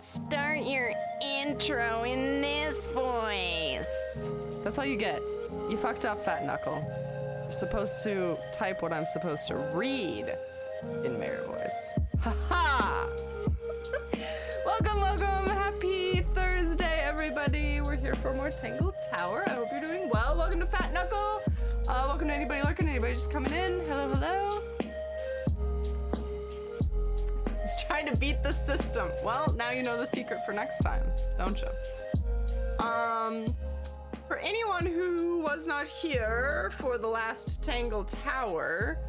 Start your intro in this voice. That's all you get. You fucked up, Fat Knuckle. You're supposed to type what I'm supposed to read in Mayor voice. Ha-ha! Welcome, welcome. Happy Thursday, everybody. We're here for more Tangle Tower. I hope you're doing well. Welcome to Fat Knuckle. Welcome to anybody lurking, anybody just coming in. Hello, hello. He's trying to beat the system. Well, now you know the secret for next time, don't you? For anyone who was not here for the last Tangle Tower,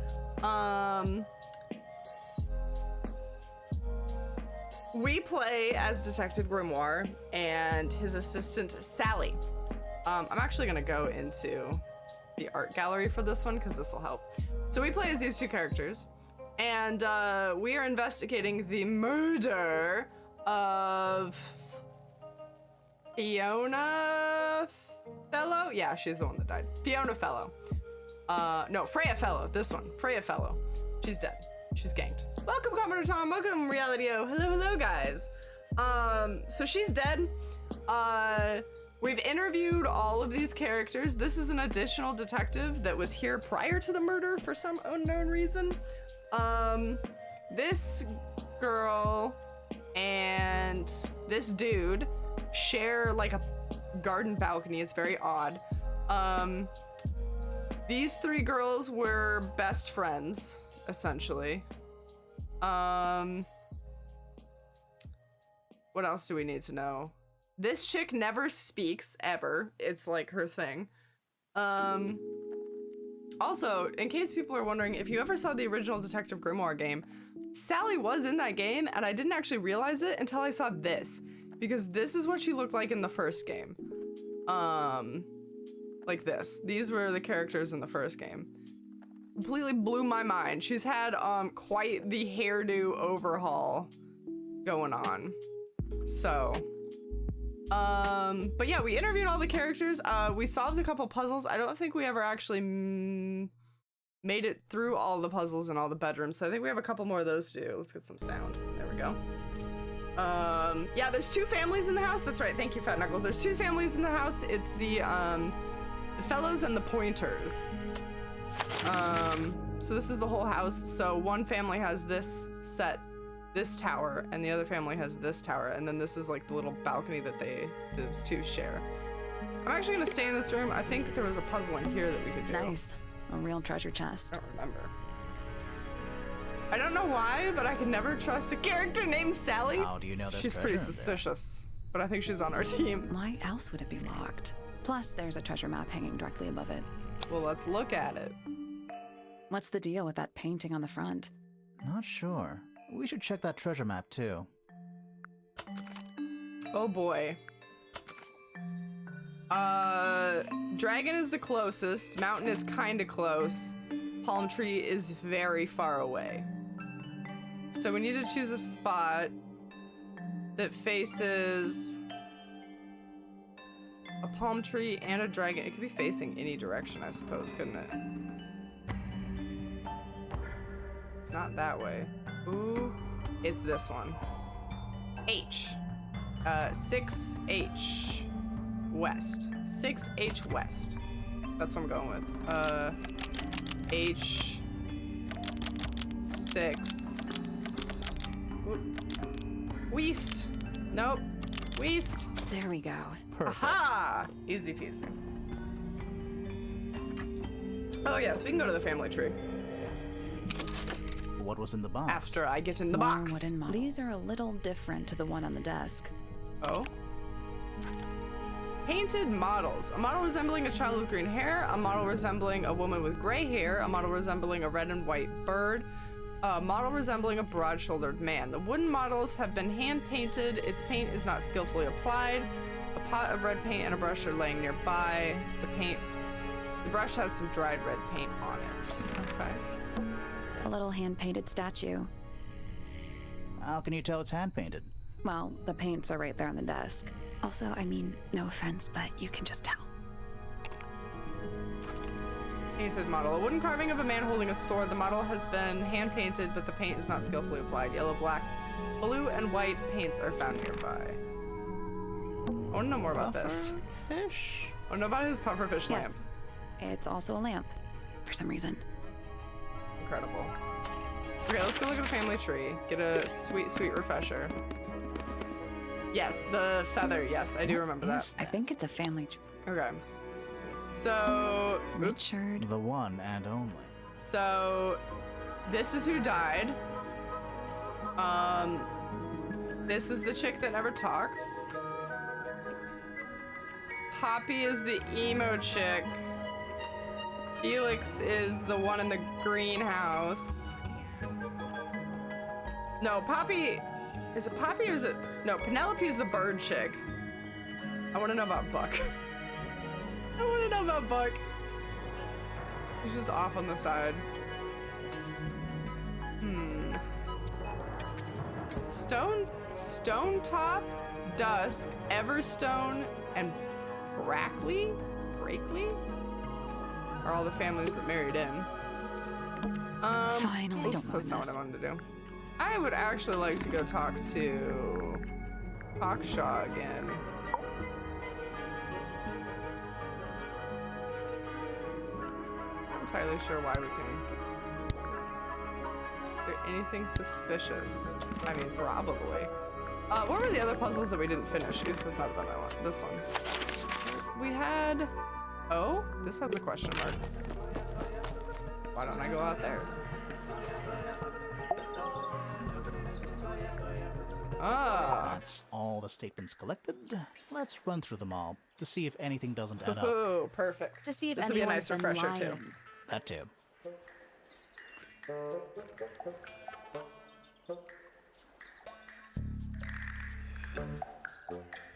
we play as Detective Grimoire and his assistant, Sally. I'm actually gonna go into the art gallery for this one because this will help. So we play as these two characters, and we are investigating the murder of Fiona Fellow? Yeah, she's the one that died. Fiona Fellow. No, Freya Fellow. This one. Freya Fellow. She's dead. She's ganked. Welcome, Commodore Tom. Welcome, Reality-O. Hello, hello, guys. So she's dead. We've interviewed all of these characters. This is an additional detective that was here prior to the murder for some unknown reason. This girl and this dude share like a garden balcony. It's very odd. These three girls were best friends, essentially. What else do we need to know? This chick never speaks, ever. It's like her thing. Also, in case people are wondering, if you ever saw the original Detective Grimoire game, Sally was in that game, and I didn't actually realize it until I saw this. Because this is what she looked like in the first game. Like this. These were the characters in the first game. Completely blew my mind. She's had quite the hairdo overhaul going on. So, but yeah, we interviewed all the characters. We solved a couple puzzles. I don't think we ever actually made it through all the puzzles in all the bedrooms. So I think we have a couple more of those to do. Let's get some sound. There we go. Yeah, there's two families in the house. That's right. Thank you, Fat Knuckles. There's two families in the house. It's the Fellows and the Pointers. So this is the whole house. So one family has this tower, and the other family has this tower, and then this is like the little balcony that those two share. I'm actually gonna stay in this room. I think there was a puzzle in here that we could do. Nice. A real treasure chest. I don't remember. I don't know why, but I can never trust a character named Sally. How do you know there's She's pretty suspicious, but I think she's on our team. Why else would it be locked? Plus, there's a treasure map hanging directly above it. Well, let's look at it. What's the deal with that painting on the front? Not sure. We should check that treasure map too. Oh boy. Dragon is the closest. Mountain is kinda close. Palm tree is very far away. So we need to choose a spot that faces a palm tree and a dragon. It could be facing any direction, I suppose, couldn't it? It's not that way. Ooh, it's this one. H. 6H West. 6H West. That's what I'm going with. H6. West. Nope. West. There we go. Perfect. Aha! Easy peasy. Oh yes, we can go to the family tree. What was in the box? After I get in the More box. wooden models. These are a little different to the one on the desk. Oh. Painted models. A model resembling a child with green hair, a model resembling a woman with gray hair, a model resembling a red and white bird, a model resembling a broad-shouldered man. The wooden models have been hand-painted. Its paint is not skillfully applied. A pot of red paint and a brush are laying nearby. The brush has some dried red paint on it. Okay. A little hand-painted statue. How can you tell it's hand painted? Well, the paints are right there on the desk. Also, I mean, no offense, but you can just tell. Painted model. A wooden carving of a man holding a sword. The model has been hand-painted, but the paint is not skillfully applied. Yellow, black, Blue and white paints are found nearby. I want to know more about this. Fish? I want to know about his pufferfish Yes. lamp. It's also a lamp, for some reason. Incredible. Okay, let's go look at the family tree. Get a sweet, sweet refresher. Yes, the feather. Yes, I do remember that. I think it's a family tree. Okay. So, oops. Richard. The one and only. So, this is who died. This is the chick that never talks. Poppy is the emo chick. Felix is the one in the greenhouse. No, Poppy. Is it Poppy or is it? No, Penelope's the bird chick. I want to know about Buck. I want to know about Buck. He's just off on the side. Stone Top, Dusk, Everstone, and Brackley are all the families that married in. Finally, don't That's mind not what this. I wanted to do. I would actually like to go talk to Hawkshaw again. Not entirely sure why we can. Is there anything suspicious? I mean, probably. What were the other puzzles that we didn't finish? Oops, that's not the one I want. This one. We had. Oh, this has a question mark. Why don't I go out there? Ah. That's all the statements collected. Let's run through them all to see if anything doesn't add up. Oh, perfect. To see if this would be a anyone's nice been refresher too. lying. That too.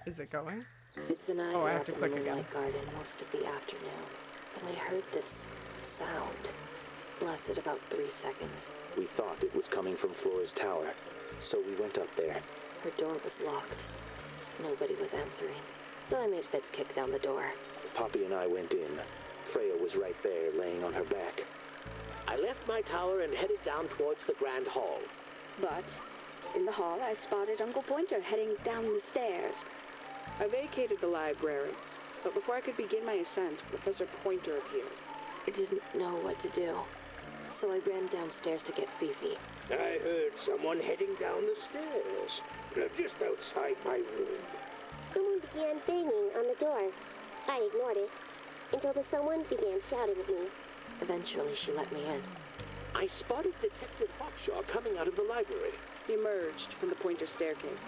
Is it going? Fitz and I Oh, I were have up to in click the again. Moonlight Garden most of the afternoon. Then I heard this sound. Lasted about 3 seconds. We thought it was coming from Flora's tower, so we went up there. Her door was locked. Nobody was answering. So I made Fitz kick down the door. Poppy and I went in. Freya was right there, laying on her back. I left my tower and headed down towards the Grand Hall. But in the hall, I spotted Uncle Pointer heading down the stairs. I vacated the library, but before I could begin my ascent, Professor Pointer appeared. I didn't know what to do. So I ran downstairs to get Fifi. I heard someone heading down the stairs, just outside my room. Someone began banging on the door. I ignored it until the someone began shouting at me. Eventually, she let me in. I spotted Detective Hawkshaw coming out of the library. He emerged from the Pointer staircase,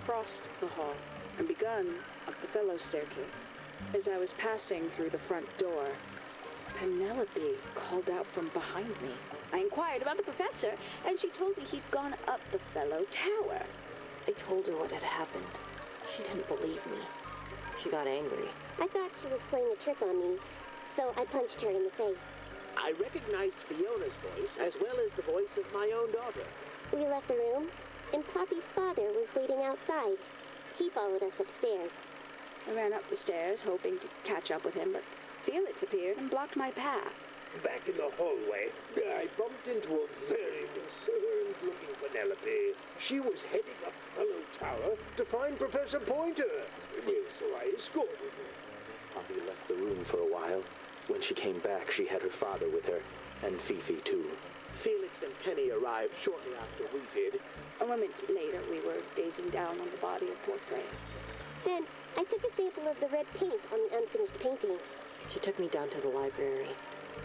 crossed the hall, and begun up the fellow staircase. As I was passing through the front door, Penelope called out from behind me. I inquired about the professor, and she told me he'd gone up the fellow tower. I told her what had happened. She didn't believe me. She got angry. I thought she was playing a trick on me, so I punched her in the face. I recognized Fiona's voice as well as the voice of my own daughter. We left the room, and Poppy's father was waiting outside. He followed us upstairs. I ran up the stairs, hoping to catch up with him, but Felix appeared and blocked my path. Back in the hallway, I bumped into a very concerned-looking Penelope. She was heading up Fellow Tower to find Professor Pointer, so I escorted her. Poppy left the room for a while. When she came back, she had her father with her, and Fifi too. Felix and Penny arrived shortly after we did. A moment later, we were gazing down on the body of poor Freya. Then I took a sample of the red paint on the unfinished painting. She took me down to the library.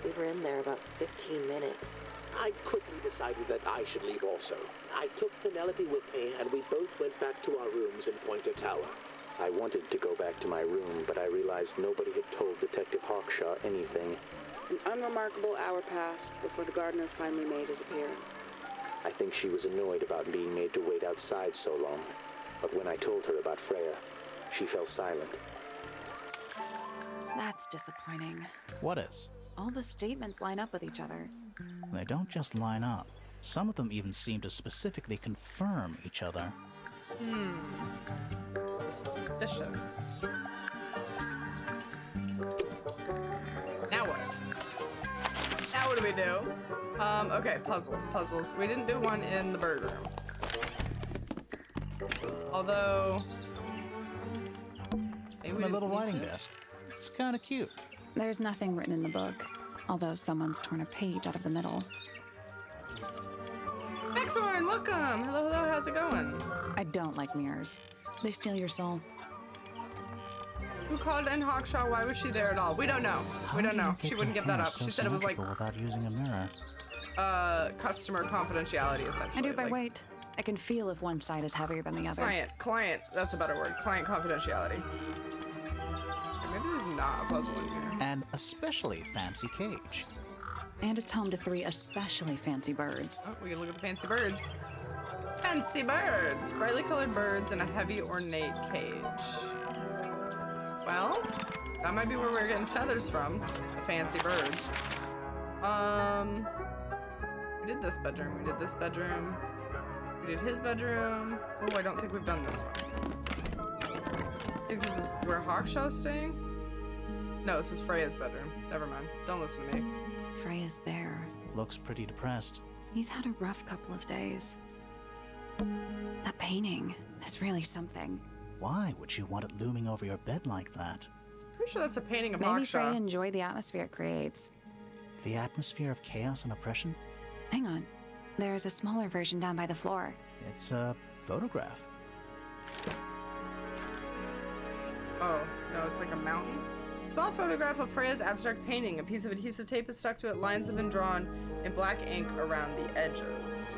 We were in there about 15 minutes. I quickly decided that I should leave also. I took Penelope with me, and we both went back to our rooms in Pointer Tower. I wanted to go back to my room, but I realized nobody had told Detective Hawkshaw anything. An unremarkable hour passed before the gardener finally made his appearance. I think she was annoyed about being made to wait outside so long. But when I told her about Freya, she fell silent. That's disappointing. What is? All the statements line up with each other. They don't just line up. Some of them even seem to specifically confirm each other. Suspicious. Now what? Now what do we do? Okay, puzzles. We didn't do one in the bird room. Although... maybe we My didn't little need writing to. desk. It's kind of cute. There's nothing written in the book, although someone's torn a page out of the middle. Maxorn, welcome! Hello, hello, how's it going? I don't like mirrors. They steal your soul. Who called in Hawkshaw? Why was she there at all? We don't know. We don't know. She wouldn't give that up. She said it was like without using a mirror. customer confidentiality, essentially. I do it by like, weight. I can feel if one side is heavier than the other. Client. That's a better word. Client confidentiality. Or maybe there's not a puzzle in here. An especially fancy cage. And it's home to 3 especially fancy birds. Oh, we can look at the fancy birds. Fancy birds! Brightly colored birds in a heavy ornate cage. Well, that might be where we're getting feathers from. The fancy birds. We did this bedroom. We did this bedroom. We did his bedroom. Oh, I don't think we've done this one. I think this is where Hawkshaw's staying? No, this is Freya's bedroom. Never mind. Don't listen to me. Freya's bear. Looks pretty depressed. He's had a rough couple of days. That painting is really something. Why would you want it looming over your bed like that? Pretty sure that's a painting of Maybe Hawkshaw. Freya enjoyed the atmosphere it creates. The atmosphere of chaos and oppression? Hang on. There's a smaller version down by the floor. It's a photograph. Oh, no, it's like a mountain. Small photograph of Freya's abstract painting. A piece of adhesive tape is stuck to it. Lines have been drawn in black ink around the edges.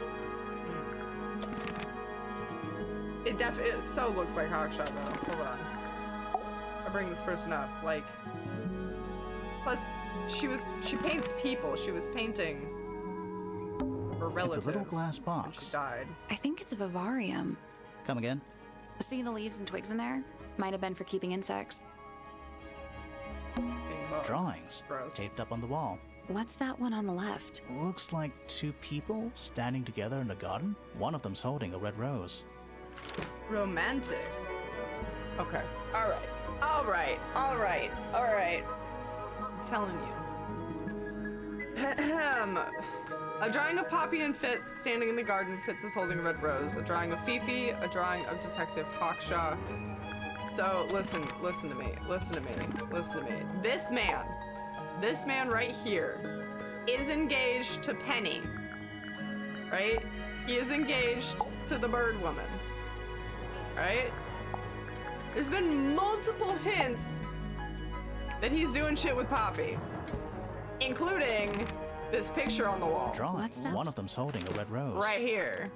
It so looks like Hawkshaw though. Hold on. I bring this person up. Like, plus she paints people. She was painting her relative. It's a little glass when box. she died. I think it's a vivarium. Come again? See the leaves and twigs in there? Might have been for keeping insects. Being bugs. Drawings. Gross. Taped up on the wall. What's that one on the left? Looks like 2 people standing together in a garden. One of them's holding a red rose. Romantic. Okay. All right. I'm telling you. Ahem. A drawing of Poppy and Fitz standing in the garden. Fitz is holding a red rose. A drawing of Fifi. A drawing of Detective Hawkshaw. So listen to me. This man right here is engaged to Penny. Right? He is engaged to the bird woman. Right? There's been multiple hints that he's doing shit with Poppy, including this picture on the wall. Drawings. What's that? One of them's holding a red rose. Right here.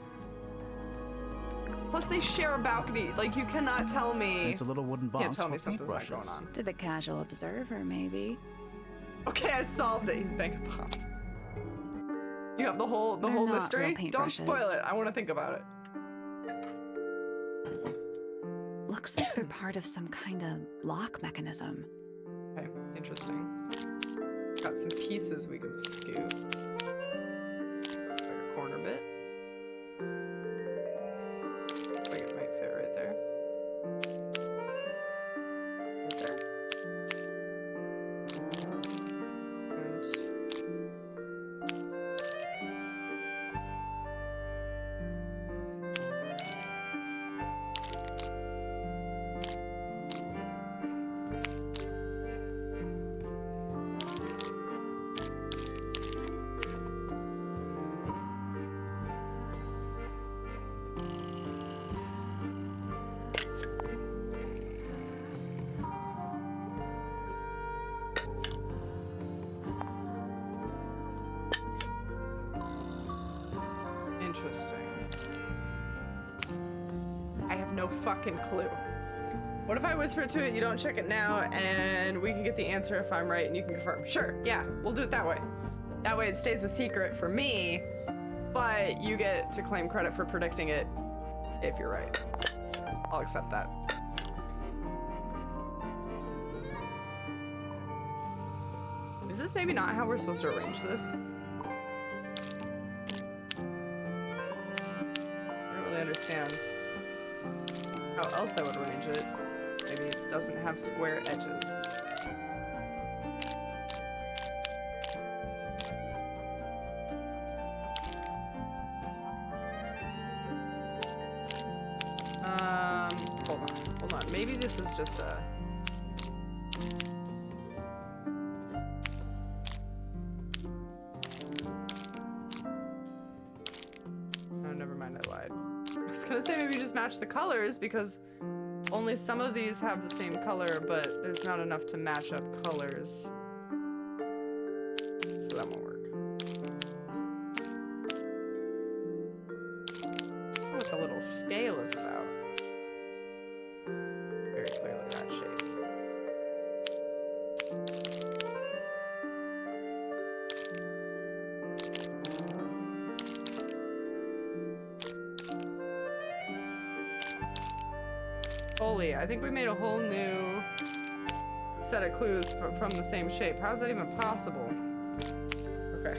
Plus, they share a balcony. Like, you cannot tell me. It's a little wooden box Can't tell me for something's not paintbrushes. going on. To the casual observer, maybe. Okay, I solved it. He's banging Poppy. You have the whole They're not mystery. real Don't paintbrushes. spoil it. I want to think about it. Looks like they're part of some kind of lock mechanism. Okay, interesting. Got some pieces we can scoop. Like a corner bit. Looks like it might fit right there. Right there. Interesting. I have no fucking clue. What if I whisper to it, you don't check it now, and we can get the answer if I'm right and you can confirm? Sure, yeah, we'll do it that way. That way it stays a secret for me, but you get to claim credit for predicting it if you're right. I'll accept that. Is this maybe not how we're supposed to arrange this? I don't really understand how else I would arrange it. Maybe it doesn't have square edges. just a... Oh, never mind, I lied. I was gonna say maybe just match the colors because only some of these have the same color, but there's not enough to match up colors. So that won't work. What the little scale is about. Very clearly that shape. Holy, I think we made a whole new set of clues from the same shape. How is that even possible? Okay.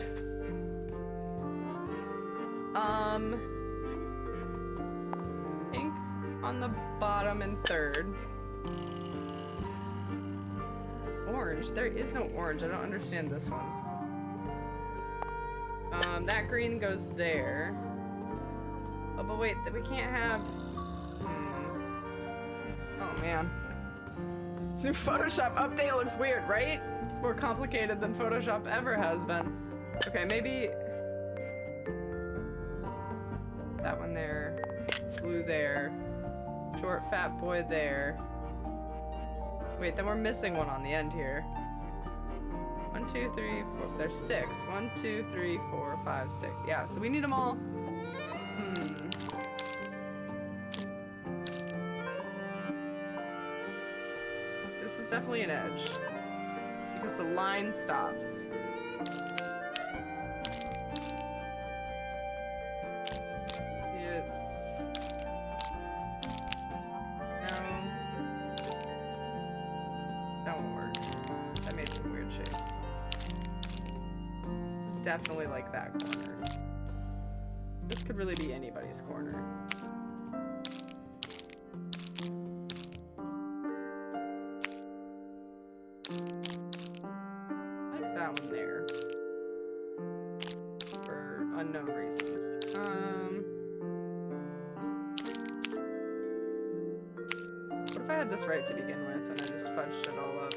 Pink on the bottom and third. Orange? There is no orange. I don't understand this one. That green goes there. Oh, but wait, we can't have... Oh, man. This new Photoshop update looks weird, right? It's more complicated than Photoshop ever has been. Okay, maybe... that one there. Blue there. Short, fat boy there. Wait, then we're missing one on the end here. 1, 2, 3, 4. There's 6. 1, 2, 3, 4, 5, 6. Yeah, so we need them all. This is definitely an edge. Because the line stops. It's... no. That won't work. That made some weird shapes. It's definitely like that corner. This could really be anybody's corner. Like that one there. For unknown reasons. What if I had this right to begin with and I just fudged it all up?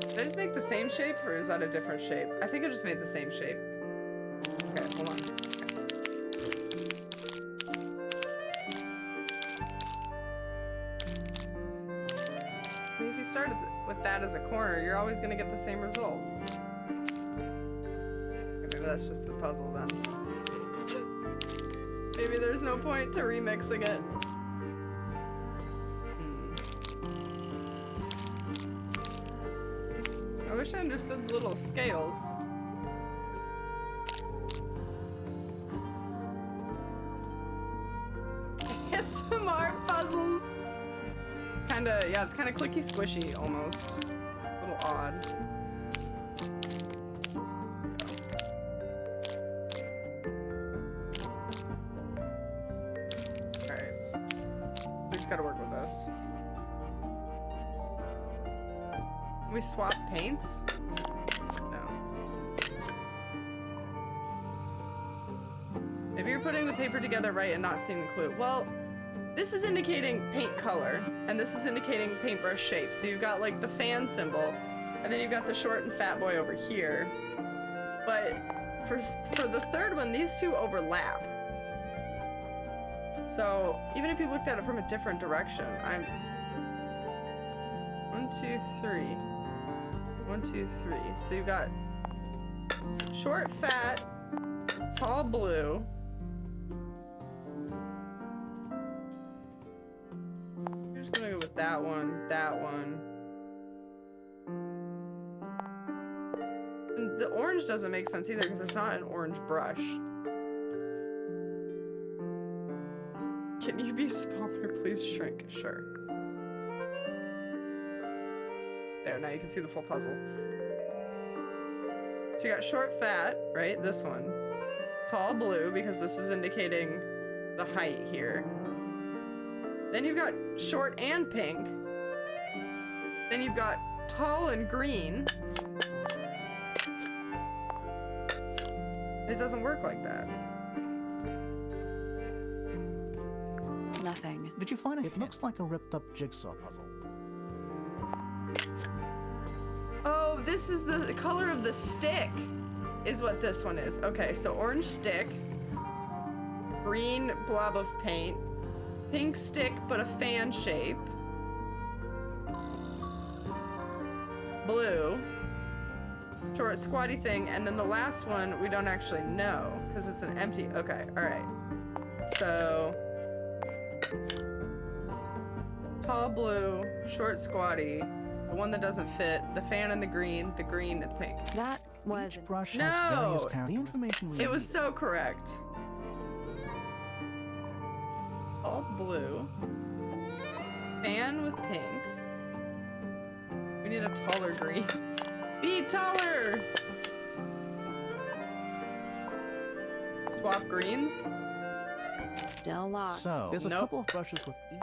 Did I just make the same shape, or is that a different shape? I think I just made the same shape. Okay, hold on. I mean, if you started with that as a corner, you're always gonna get the same result. Okay, maybe that's just the puzzle then. Maybe there's no point to remixing it. I wish I understood the little scales. ASMR puzzles. Kinda, yeah, it's kinda clicky squishy almost. A little odd. Alright. We just gotta work with this. We swap paints? No. Maybe you're putting the paper together right and not seeing the clue. Well, this is indicating paint color, and this is indicating paintbrush shape. So you've got like the fan symbol, and then you've got the short and fat boy over here. But for the third one, these two overlap. So even if you looked at it from a different direction, I'm 1, 2, 3. 1, 2, 3. So you've got short, fat, tall, blue. You're just gonna go with that one, that one. And the orange doesn't make sense either because there's not an orange brush. Can you be smaller? Please shrink. Sure. There, now you can see the full puzzle. So you got short, fat, right? This one. Tall, blue, because this is indicating the height here. Then you've got short and pink. Then you've got tall and green. It doesn't work like that. nothing. Did you find it? It looks like a ripped up jigsaw puzzle. Oh, this is the color of the stick, is what this one is. Okay, so orange stick, green blob of paint, pink stick but a fan shape, blue, short squatty thing, and then the last one we don't actually know because it's an empty. Okay, all right. So tall blue, short squatty, the one that doesn't fit, the fan and the green and the pink. That was Each brush No! has various characters. The information we It was need. so correct. All blue. Fan with pink. We need a taller green. Be taller! Swap greens. still locked. So, there's a Nope. couple of brushes with each.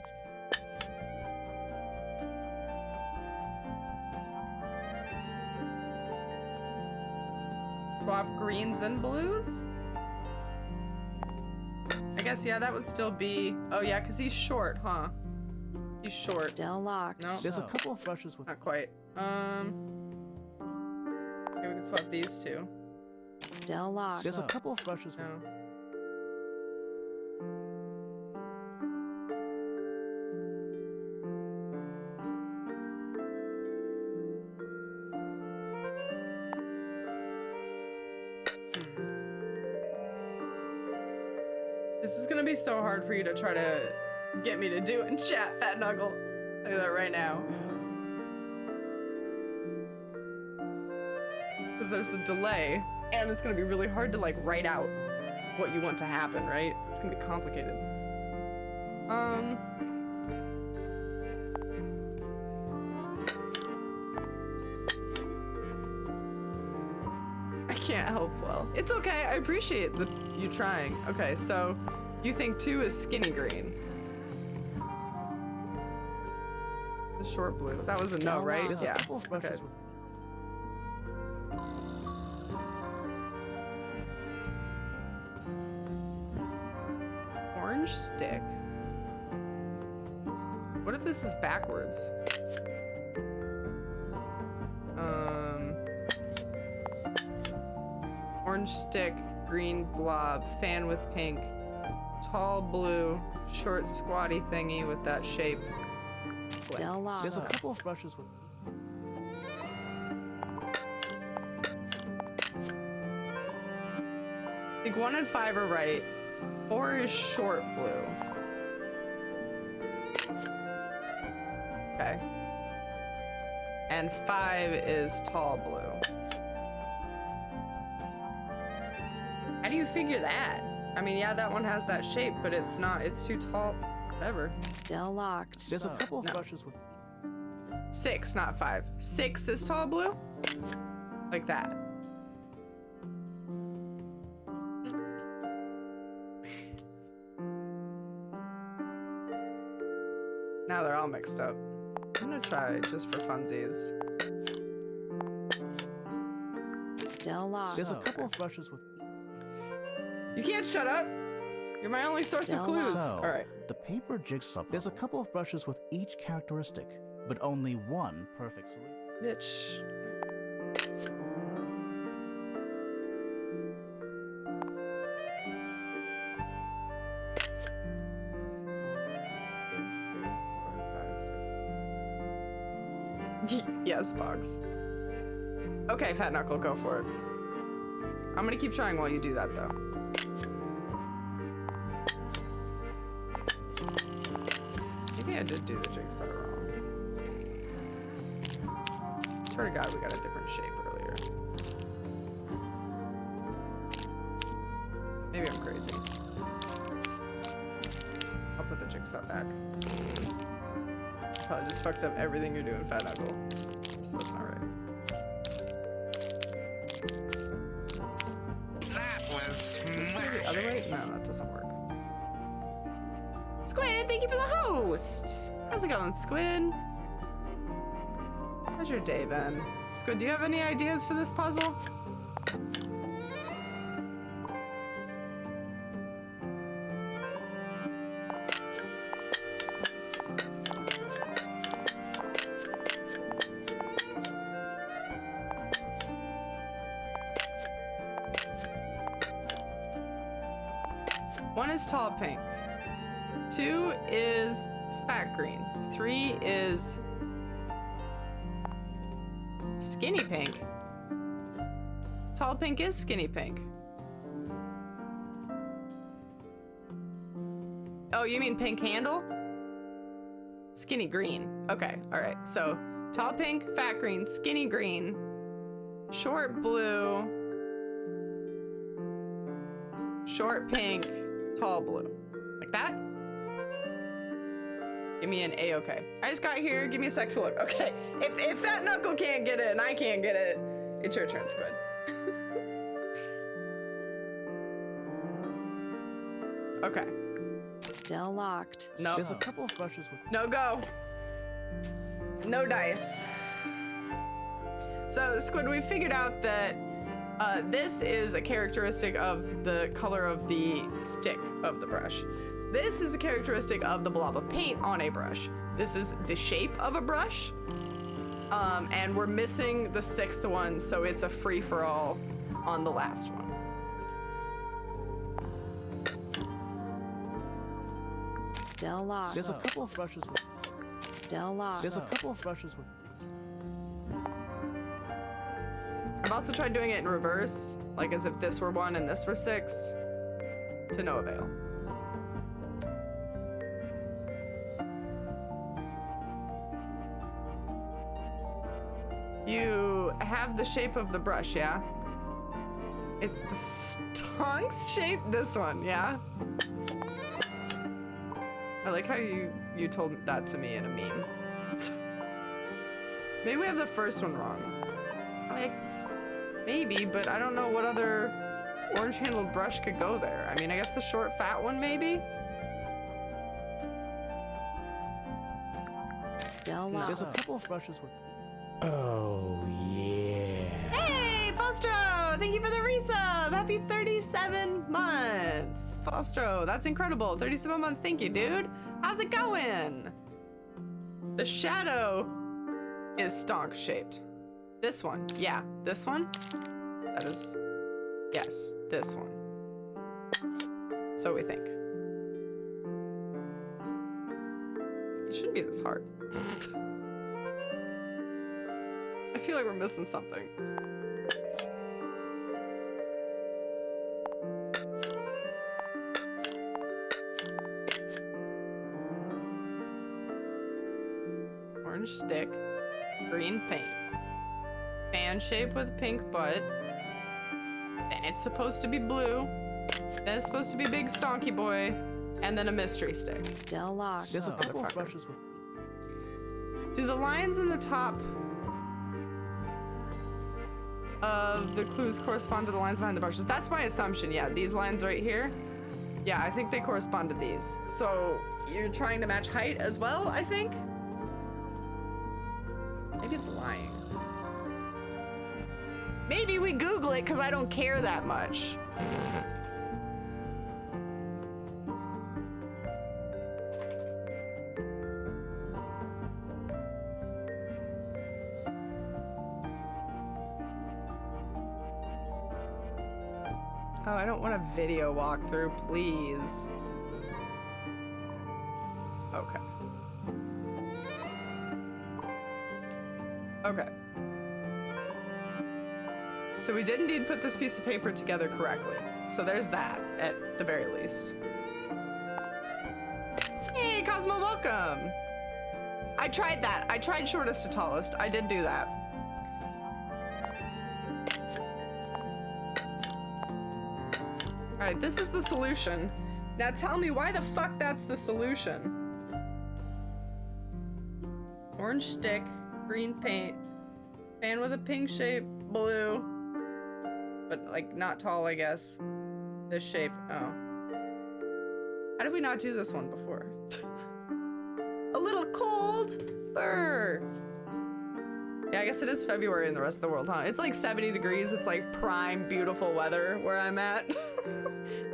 Swap greens and blues? I guess, yeah, that would still be... Oh, yeah, because he's short, huh? He's short. Still locked. No, There's a no, couple of brushes with. not quite. Okay, we can swap these two. Still locked. There's a So- couple of brushes with. No. This is gonna be so hard for you to try to get me to do in chat, Fat Knuckle. I'll do that right now. Because there's a delay, and it's gonna be really hard to like write out what you want to happen, right? It's gonna be complicated. I can't help well. It's okay, I appreciate you trying. Okay, so you think 2 is skinny green. The short blue. That was a no, right? There's Yeah. a couple of brushes Okay. with. Orange stick. What if this is backwards? Orange stick, green blob, fan with pink, tall blue, short squatty thingy with that shape. Still locked. There's a couple of brushes with. I think 1 and 5 are right. 4 is short blue. Okay. And 5 is tall blue. How do you figure that? I mean, yeah, that one has that shape, but it's not, it's too tall. Whatever. Still locked. There's a couple of No. brushes with. 6, not 5. 6 is tall blue? Like that. Now they're all mixed up. I'm gonna try just for funsies. Still locked. There's a couple of brushes with. You can't shut up! You're my only source of Still clues. So, Alright. the paper jigsaw. There's a couple of brushes with each characteristic, but only one perfect solution. Bitch. Yes, Fox. Okay, Fat Knuckle, go for it. I'm gonna keep trying while you do that, though. Maybe I did do the jigsaw wrong. Swear to God, we got a different shape earlier. Maybe I'm crazy. I'll put the jigsaw back. Probably just fucked up everything you're doing, Fat Knuckle. So that's not right. That was Is this the other way? No, that doesn't work. Squid, thank you for the host! How's it going, Squid? How's your day been? Squid, do you have any ideas for this puzzle? is tall pink. 2 is fat green. 3 is skinny pink. Tall pink is skinny pink. Oh, you mean pink handle? Skinny green. Okay, all right. So tall pink, fat green, skinny green, short blue, short pink, tall blue. Like that? Give me an A-okay. I just got here. Give me a sec to look. Okay. If Fat Knuckle can't get it and I can't get it, it's your turn, Squid. Okay. Still locked. No. There's a couple of brushes with. No go. No dice. So, Squid, we figured out that this is a characteristic of the color of the stick of the brush. This is a characteristic of the blob of paint on a brush. This is the shape of a brush. And we're missing the 6th one, so it's a free-for-all on the last one. Still locked. There's a couple of brushes with. Still locked. There's a couple of brushes with. I've also tried doing it in reverse, like as if this were 1 and this were 6, to no avail. You have the shape of the brush, yeah? It's the stonks shape, this one, yeah? I like how you told that to me in a meme. Maybe we have the first one wrong. Like, maybe, but I don't know what other orange-handled brush could go there. I mean, I guess the short, fat one, maybe? Still locked. There's a couple of brushes with. Oh, yeah. Hey, Fostro! Thank you for the resub! Happy 37 months! Fostro, that's incredible. 37 months, thank you, dude. How's it going? The shadow is stonk-shaped. This one, yeah, this one. That is, yes, this one. So we think. It shouldn't be this hard. I feel like we're missing something. Orange stick, green paint. Fan shape with pink butt. Then it's supposed to be blue. Then it's supposed to be big stonky boy. And then a mystery stick. Still locked. There's a couple of Motherfucker. brushes with. Do the lines in the top of the clues correspond to the lines behind the brushes? That's my assumption, yeah. These lines right here. Yeah, I think they correspond to these. So you're trying to match height as well, I think? Maybe it's lying. Maybe we Google it because I don't care that much. Oh, I don't want a video walkthrough, please. Okay. Okay. So we did indeed put this piece of paper together correctly. So there's that, at the very least. Hey, Cosmo, welcome! I tried that. I tried shortest to tallest. I did do that. Alright, this is the solution. Now tell me why the fuck that's the solution. Orange stick, green paint, fan with a pink shape, blue. But like not tall, I guess. This shape, oh. How did we not do this one before? A little cold? Brr. Yeah, I guess it is February in the rest of the world, huh? It's like 70 degrees. It's like prime, beautiful weather where I'm at.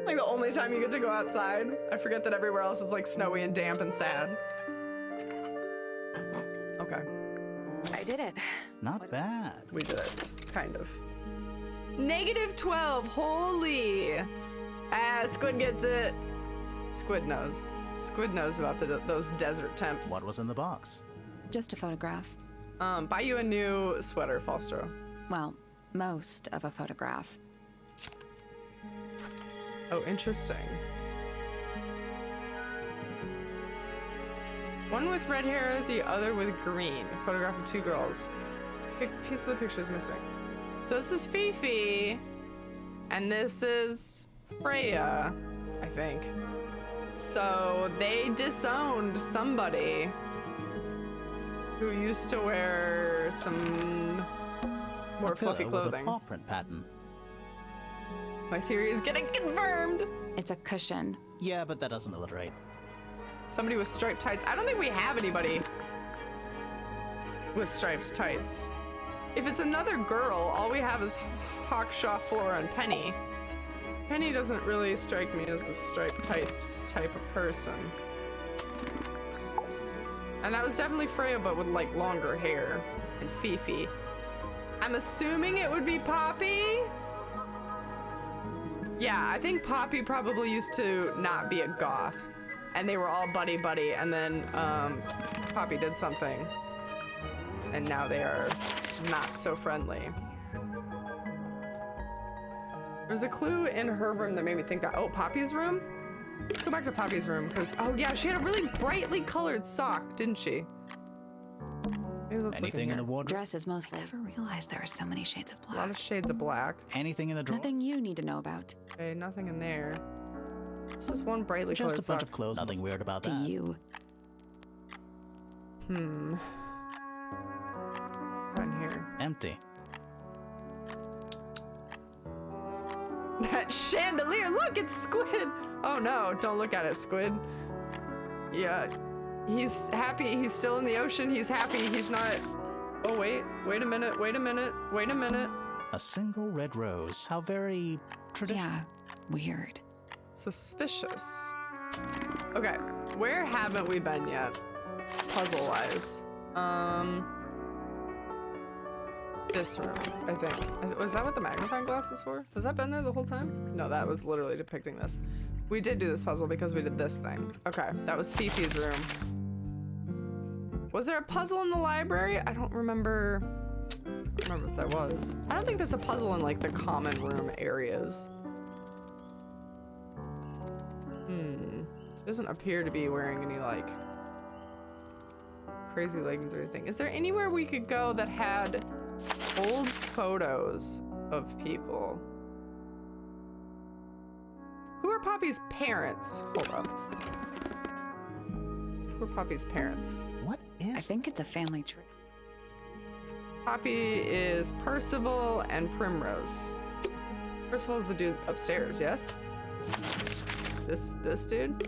Like the only time you get to go outside. I forget that everywhere else is like snowy and damp and sad. Okay. I did it. Not bad. We did it. Kind of. -12. Holy. Ah, Squid gets it. Squid knows. Squid knows about those desert temps. What was in the box? Just a photograph. Buy you a new sweater, Falstro. Well, most of a photograph. Oh, interesting. One with red hair, the other with green. A photograph of two girls. Piece of the picture is missing. So this is Fifi, and this is Freya, I think. So they disowned somebody who used to wear some more fluffy With a clothing. paw print pattern. My theory is getting confirmed. It's a cushion. Yeah, but that doesn't alliterate. Somebody with striped tights. I don't think we have anybody with striped tights. If it's another girl, all we have is Hawkshaw, Flora, and Penny. Penny doesn't really strike me as the striped tights type of person. And that was definitely Freya, but with like longer hair. And Fifi. I'm assuming it would be Poppy? Yeah, I think Poppy probably used to not be a goth. And they were all buddy-buddy, and then Poppy did something. And now they are not so friendly. There's a clue in her room that made me think that, oh, Poppy's room? Let's go back to Poppy's room, because, oh yeah, she had a really brightly colored sock, didn't she? Maybe let's look Anything in the wardrobe? Dresses mostly. Never realized there are so many shades of A lot black. of shades of black. Anything in the drawer? Nothing you need to know about. Okay, nothing in there. This is one brightly Just colored a bunch sock. of clothes. Nothing weird about To that. you. Right in here. Empty. That chandelier, look, it's Squid. Oh no, don't look at it, Squid. Yeah, he's happy. He's still in the ocean. He's happy. He's not. Oh, wait a minute. Wait a minute. A single red rose. How very traditional. Yeah, weird. Suspicious. Okay, where haven't we been yet? Puzzle-wise. This room, I think. Was that what the magnifying glass is for? Has that been there the whole time? No, that was literally depicting this. We did do this puzzle because we did this thing. Okay, that was Fifi's room. Was there a puzzle in the library? I don't remember. I don't remember if there was. I don't think there's a puzzle in like the common room areas. Doesn't appear to be wearing any like crazy leggings or anything. Is there anywhere we could go that had old photos of people? Who are Poppy's parents? Hold up. Who are Poppy's parents? What is? I think it's a family tree. Poppy is Percival and Primrose. Percival is the dude upstairs, yes? This dude?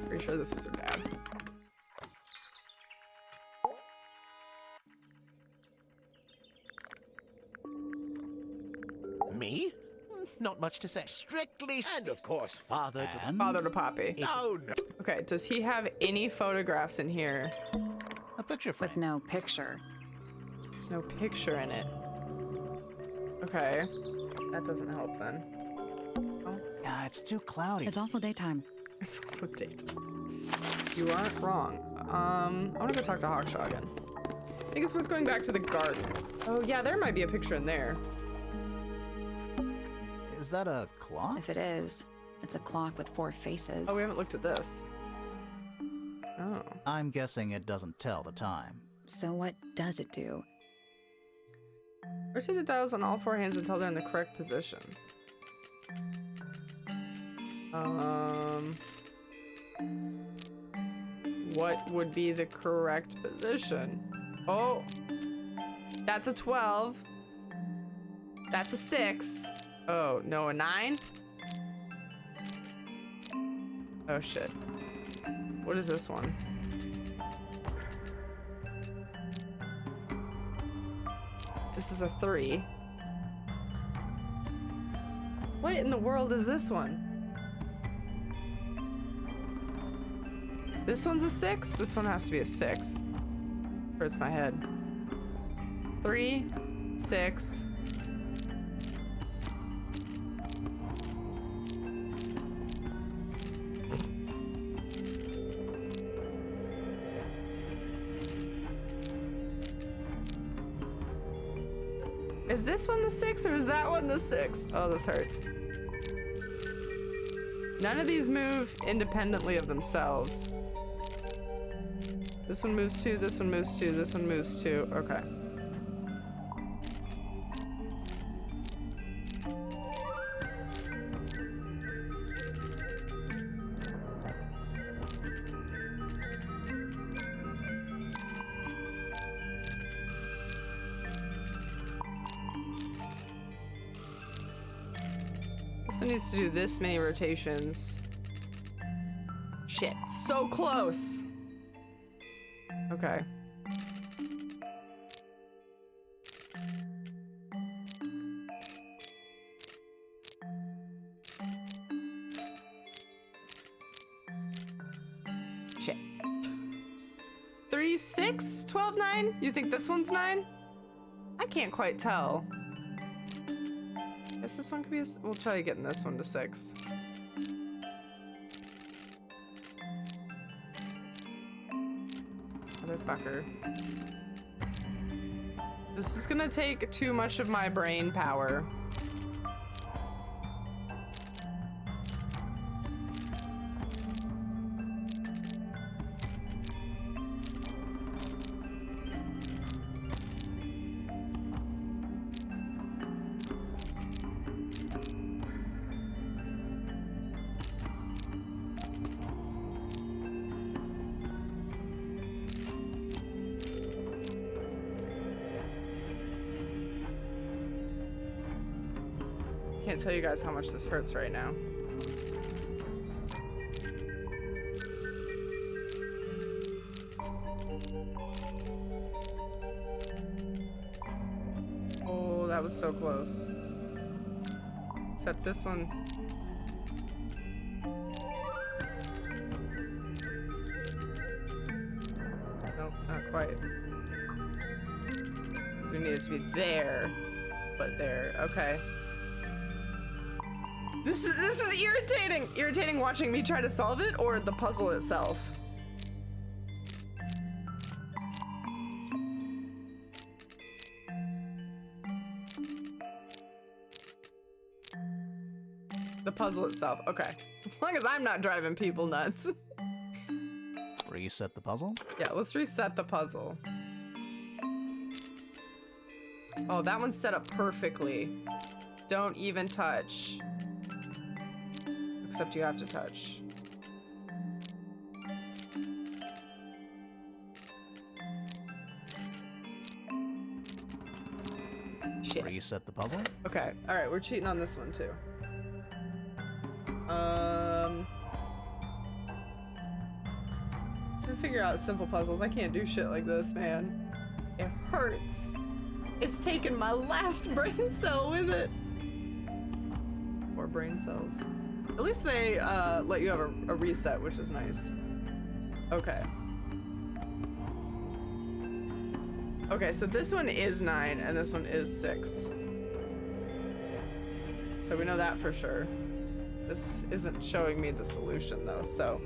Pretty sure this is her dad. Me? Not much to say. Strictly and of course, father to And Father to Poppy. no. Okay, does he have any photographs in here? a picture frame. With no picture. There's no picture in it. Okay, that doesn't help then. Ah, it's too cloudy. It's also daytime. It's also daytime. You aren't wrong. I want to go talk to Hawkshaw again. I think it's worth going back to the garden. Oh yeah, there might be a picture in there. Is that a clock? If it is, it's a clock with 4 faces. Oh, we haven't looked at this. Oh. I'm guessing it doesn't tell the time. So what does it do? Rotate the dials on all 4 hands until they're in the correct position. What would be the correct position? Oh, that's a 12. That's a 6. Oh, no, a 9? Oh, shit. What is this one? This is a 3. What in the world is this one? This one's a 6? This one has to be a 6. Hurts my head. 3, 6. Is this one the 6 or is that one the 6? Oh, this hurts. None of these move independently of themselves. This one moves 2, this one moves 2, this one moves 2. Okay. This one needs to do this many rotations. Shit, so close. Okay. Shit. 3, 6, 12, 9? You think this one's 9? I can't quite tell. Guess this one could be we'll try getting this one to 6. Motherfucker. This is gonna take too much of my brain power. I can't tell you guys how much this hurts right now. Oh, that was so close. Except this one. Nope, not quite. We need it to be there, but there. Okay. This is irritating! Irritating watching me try to solve it, or the puzzle itself? The puzzle itself, okay. As long as I'm not driving people nuts. Reset the puzzle? Yeah, let's reset the puzzle. Oh, that one's set up perfectly. Don't even touch. Except you have to touch. Shit. Reset the puzzle? Okay, alright, we're cheating on this one too. Trying to figure out simple puzzles. I can't do shit like this, man. It hurts. It's taken my last brain cell with it. More brain cells. At least they let you have a reset, which is nice. Okay. Okay, so this one is 9 and this one is 6. So we know that for sure. This isn't showing me the solution though, so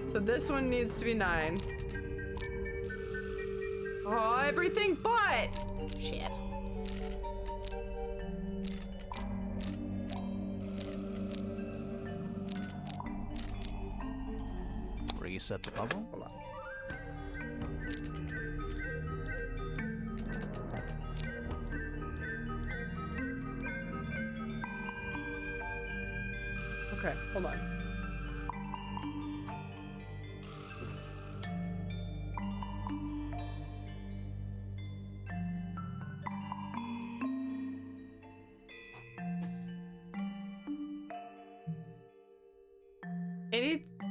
this one needs to be 9. Oh, everything but shit. Reset the puzzle? Hold on. Okay, hold on.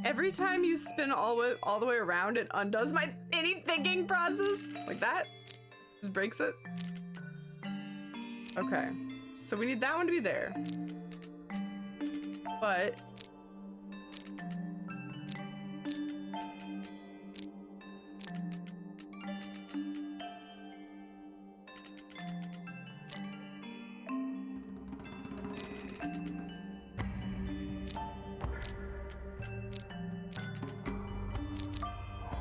Every time you spin all the way around, it undoes my any thinking process. Like that? Just breaks it? Okay. So we need that one to be there. But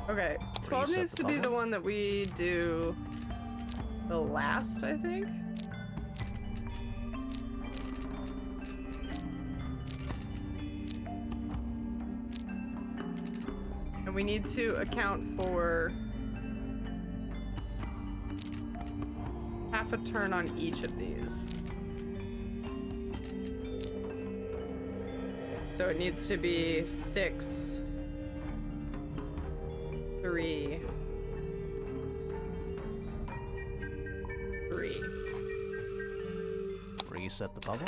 okay, 12 needs to be the one that we do the last, I think. We need to account for half a turn on each of these. So it needs to be 6, 3, 3. Reset the puzzle.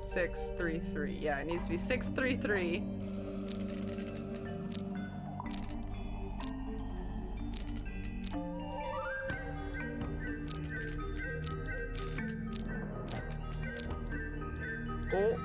6, 3, 3. Yeah, it needs to be 6, 3, 3. Oh.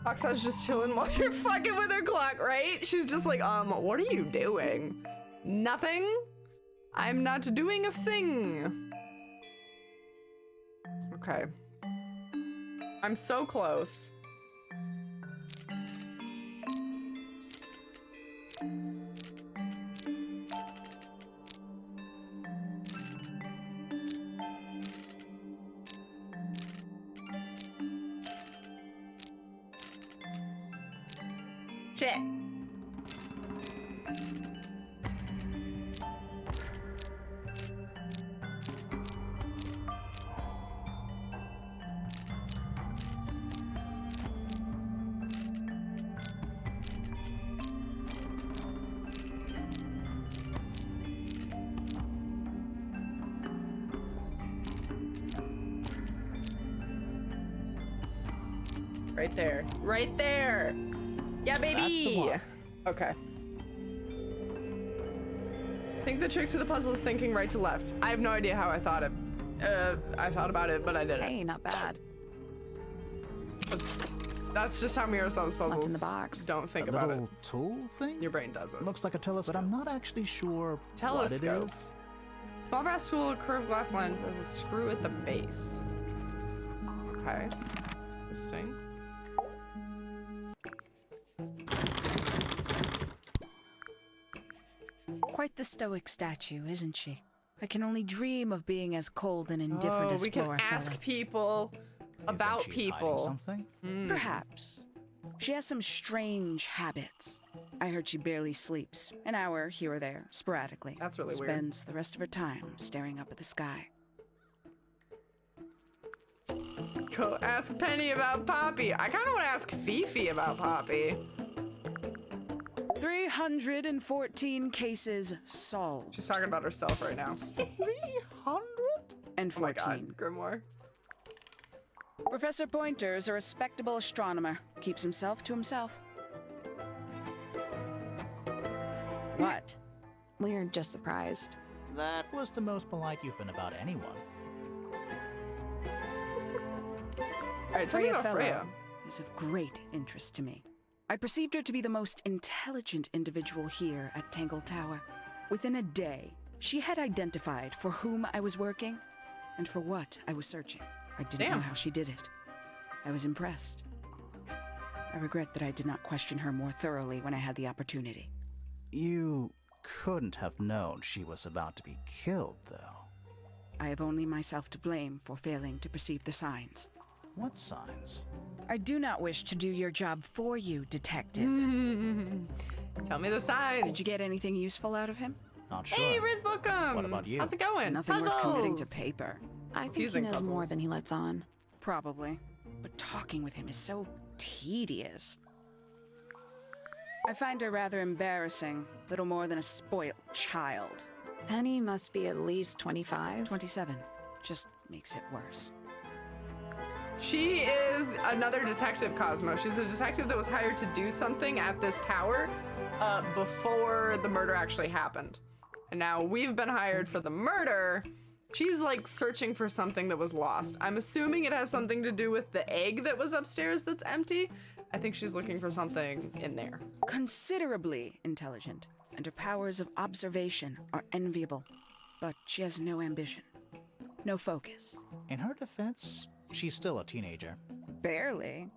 Oxa's just chilling while you're fucking with her clock, right? She's just like, what are you doing? Nothing? I'm not doing a thing. Okay. I'm so close. Shit. Right there. Right there. Yeah, baby. That's the one. Okay. I think the trick to the puzzle is thinking right to left. I have no idea how I thought about it, but I did it. Hey, not bad. That's just how Mira solves puzzles. What's in the box? Don't think A about little it. tool thing? Your brain does it. Looks like a telescope, but I'm not actually sure Telescope. what it is. Small brass tool, a curved glass lens, has a screw at the base. Okay. Interesting. Quite the stoic statue, isn't she? I can only dream of being as cold and indifferent as we can Flora ask Fellow. people about Think she's hiding people. something? Perhaps. She has some strange habits. I heard she barely sleeps, an hour here or there, sporadically. That's really weird. Spends the rest of her time staring up at the sky. Go ask Penny about Poppy. I kind of want to ask Fifi about Poppy. 314 cases solved. She's talking about herself right now. 300? And Oh my 14. god, Grimoire. Professor Pointer's a respectable astronomer. Keeps himself to himself. What? We're just surprised. That was the most polite you've been about anyone. Alright, tell me about Fellow Freya. is of great interest to me. I perceived her to be the most intelligent individual here at Tangle Tower. Within a day, she had identified for whom I was working and for what I was searching. I didn't know how she did it. I was impressed. I regret that I did not question her more thoroughly when I had the opportunity. You couldn't have known she was about to be killed, though. I have only myself to blame for failing to perceive the signs. What signs? I do not wish to do your job for you, Detective. Tell me the signs. Did you get anything useful out of him? Not sure. Hey, Riz, welcome. What about you? How's it going? Nothing worth committing to Puzzles. paper. I think he Confusing knows more puzzles. than he lets on. Probably. But talking with him is so tedious. I find her rather embarrassing. Little more than a spoilt child. Penny must be at least 25. 27. Just makes it worse. She is another detective, Cosmo. She's a detective that was hired to do something at this tower before the murder actually happened. And now we've been hired for the murder. She's like searching for something that was lost. I'm assuming it has something to do with the egg that was upstairs that's empty. I think she's looking for something in there. Considerably intelligent, and her powers of observation are enviable. But she has no ambition. No focus. In her defense, she's still a teenager. Barely.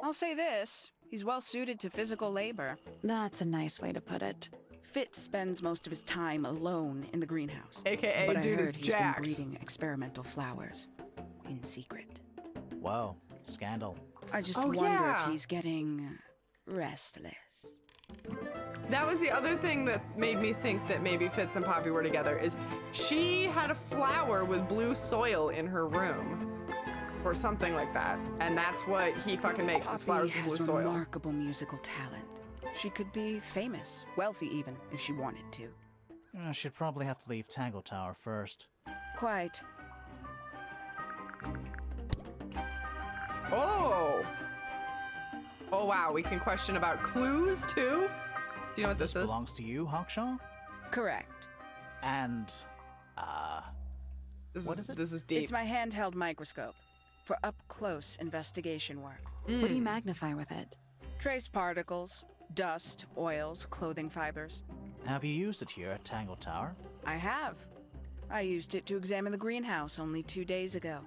I'll say this. He's well suited to physical labor. That's a nice way to put it. Fitz spends most of his time alone in the greenhouse. AKA but I dude is heard he's jacked. been breeding experimental flowers in secret. Whoa, scandal. I just Oh, wonder yeah. if he's getting restless. That was the other thing that made me think that maybe Fitz and Poppy were together, is she had a flower with blue soil in her room. Or something like that. And that's what he fucking makes, his flowers with Poppy blue has soil. remarkable musical talent. She could be famous, wealthy even, if she wanted to. She'd probably have to leave Tangle Tower first. Quite. Oh! Oh wow, we can question about clues too? Do you know what this is? Belongs to you, Hawkshaw? Correct. And, What is it? This is deep. It's my handheld microscope for up-close investigation work. What do you magnify with it? Trace particles, dust, oils, clothing fibers. have you used it here at Tangle Tower? I have. I used it to examine the greenhouse only 2 days ago.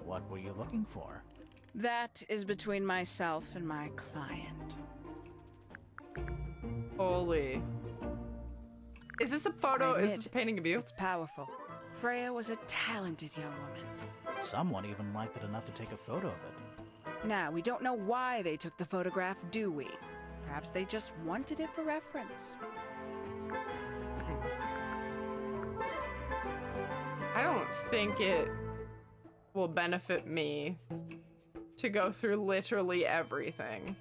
What were you looking for? That is between myself and my client. Holy. Is this a photo? I Is admit, this a painting of you? It's powerful. Freya was a talented young woman. Someone even liked it enough to take a photo of it. Now, we don't know why they took the photograph, do we? Perhaps they just wanted it for reference. I don't think it will benefit me to go through literally everything.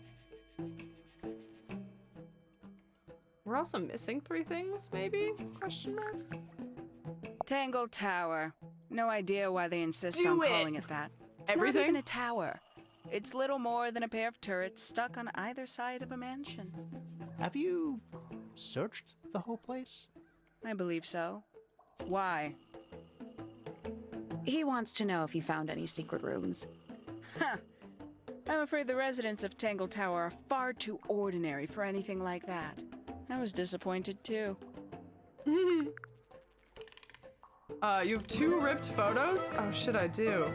We're also missing 3 things, maybe? Question mark? Tangle Tower. No idea why they insist Do on it! calling it that. It's Everything? not even a tower. It's little more than a pair of turrets stuck on either side of a mansion. Have you searched the whole place? I believe so. Why? He wants to know if you found any secret rooms. Huh. I'm afraid the residents of Tangle Tower are far too ordinary for anything like that. I was disappointed too. You have 2 ripped photos? Oh, shit, I do.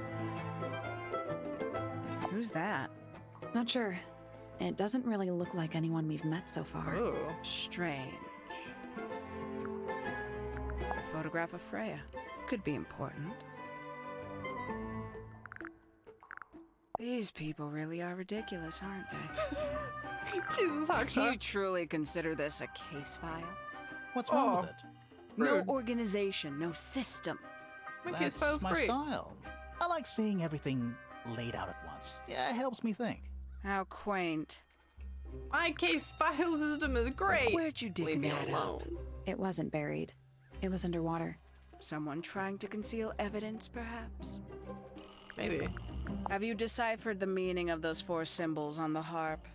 Who's that? Not sure. It doesn't really look like anyone we've met so far. Ooh. Strange. A photograph of Freya. Could be important. These people really are ridiculous, aren't they? Jesus, You Hawkshaw. truly consider this a case file? What's wrong with it? Rude. No organization, no system. My case That's file's my great. style. I like seeing everything laid out at once. Yeah, it helps me think. How quaint. My case file system is great. Where'd you dig Leave me that alone. up? It wasn't buried. It was underwater. Someone trying to conceal evidence, perhaps? Maybe. Have you deciphered the meaning of those 4 symbols on the harp?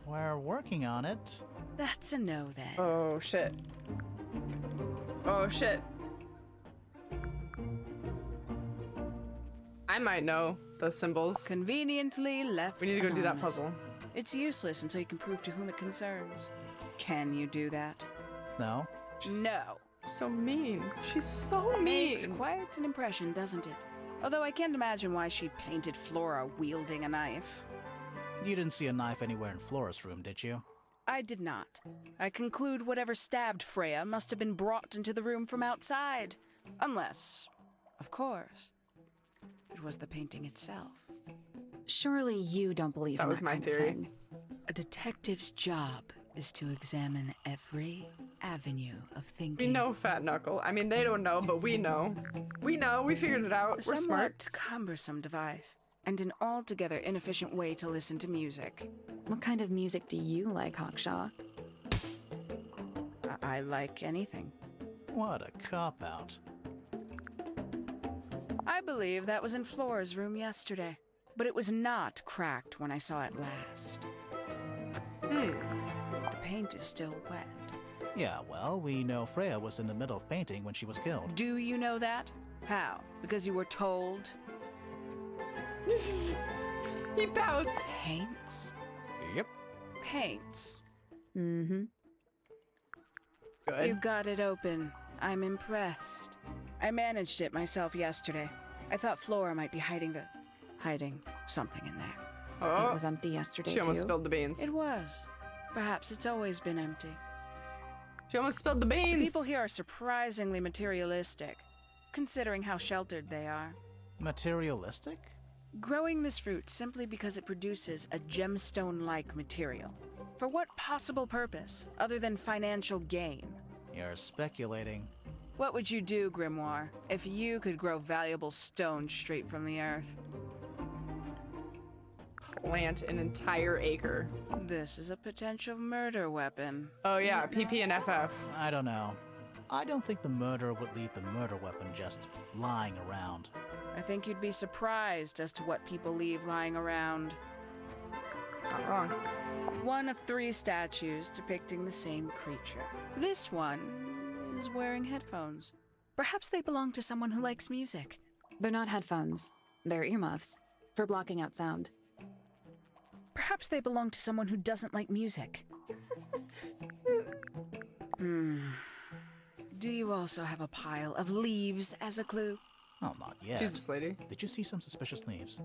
We're working on it. That's a no, then. Oh, shit. Oh, shit. I might know the symbols. Conveniently left We need to go do that anonymous. puzzle. It's useless until you can prove to whom it concerns. Can you do that? No? No. So mean. She's so Makes mean. quite an impression, doesn't it? Although I can't imagine why she painted Flora wielding a knife. You didn't see a knife anywhere in Flora's room, did you? I did not. I conclude whatever stabbed Freya must have been brought into the room from outside. Unless, of course, it was the painting itself. Surely you don't believe That in was that my kind theory. of thing. A detective's job is to examine every avenue of We thinking. know Fat Knuckle. I mean, they don't know, but we know. We know. We figured it out. A We're smart. somewhat cumbersome device, and an altogether inefficient way to listen to music. What kind of music do you like, Hawkshaw? I like anything. What a cop-out. I believe that was in Flora's room yesterday, but it was not cracked when I saw it last. The paint is still wet. Yeah, well, we know Freya was in the middle of painting when she was killed. Do you know that? How? Because you were told? He pouts. Paints? Yep. Paints. Mm-hmm. Good. You got it open. I'm impressed. I managed it myself yesterday. I thought Flora might be hiding something in there. Oh, It was empty yesterday, she almost too. spilled the beans. It was. Perhaps it's always been empty. She almost spilled the beans. People here are surprisingly materialistic, considering how sheltered they are. Materialistic? Growing this fruit simply because it produces a gemstone-like material. For what possible purpose, other than financial gain? You're speculating. What would you do, Grimoire, if you could grow valuable stone straight from the earth? Plant an entire acre. This is a potential murder weapon. Oh yeah, PP and FF. I don't know. I don't think the murderer would leave the murder weapon just lying around. I think you'd be surprised as to what people leave lying around. Not wrong. One of 3 statues depicting the same creature. This one is wearing headphones. Perhaps they belong to someone who likes music. They're not headphones. They're earmuffs for blocking out sound. Perhaps they belong to someone who doesn't like music. Do you also have a pile of leaves as a clue? Oh, not yet. Jesus, lady. Did you see some suspicious leaves?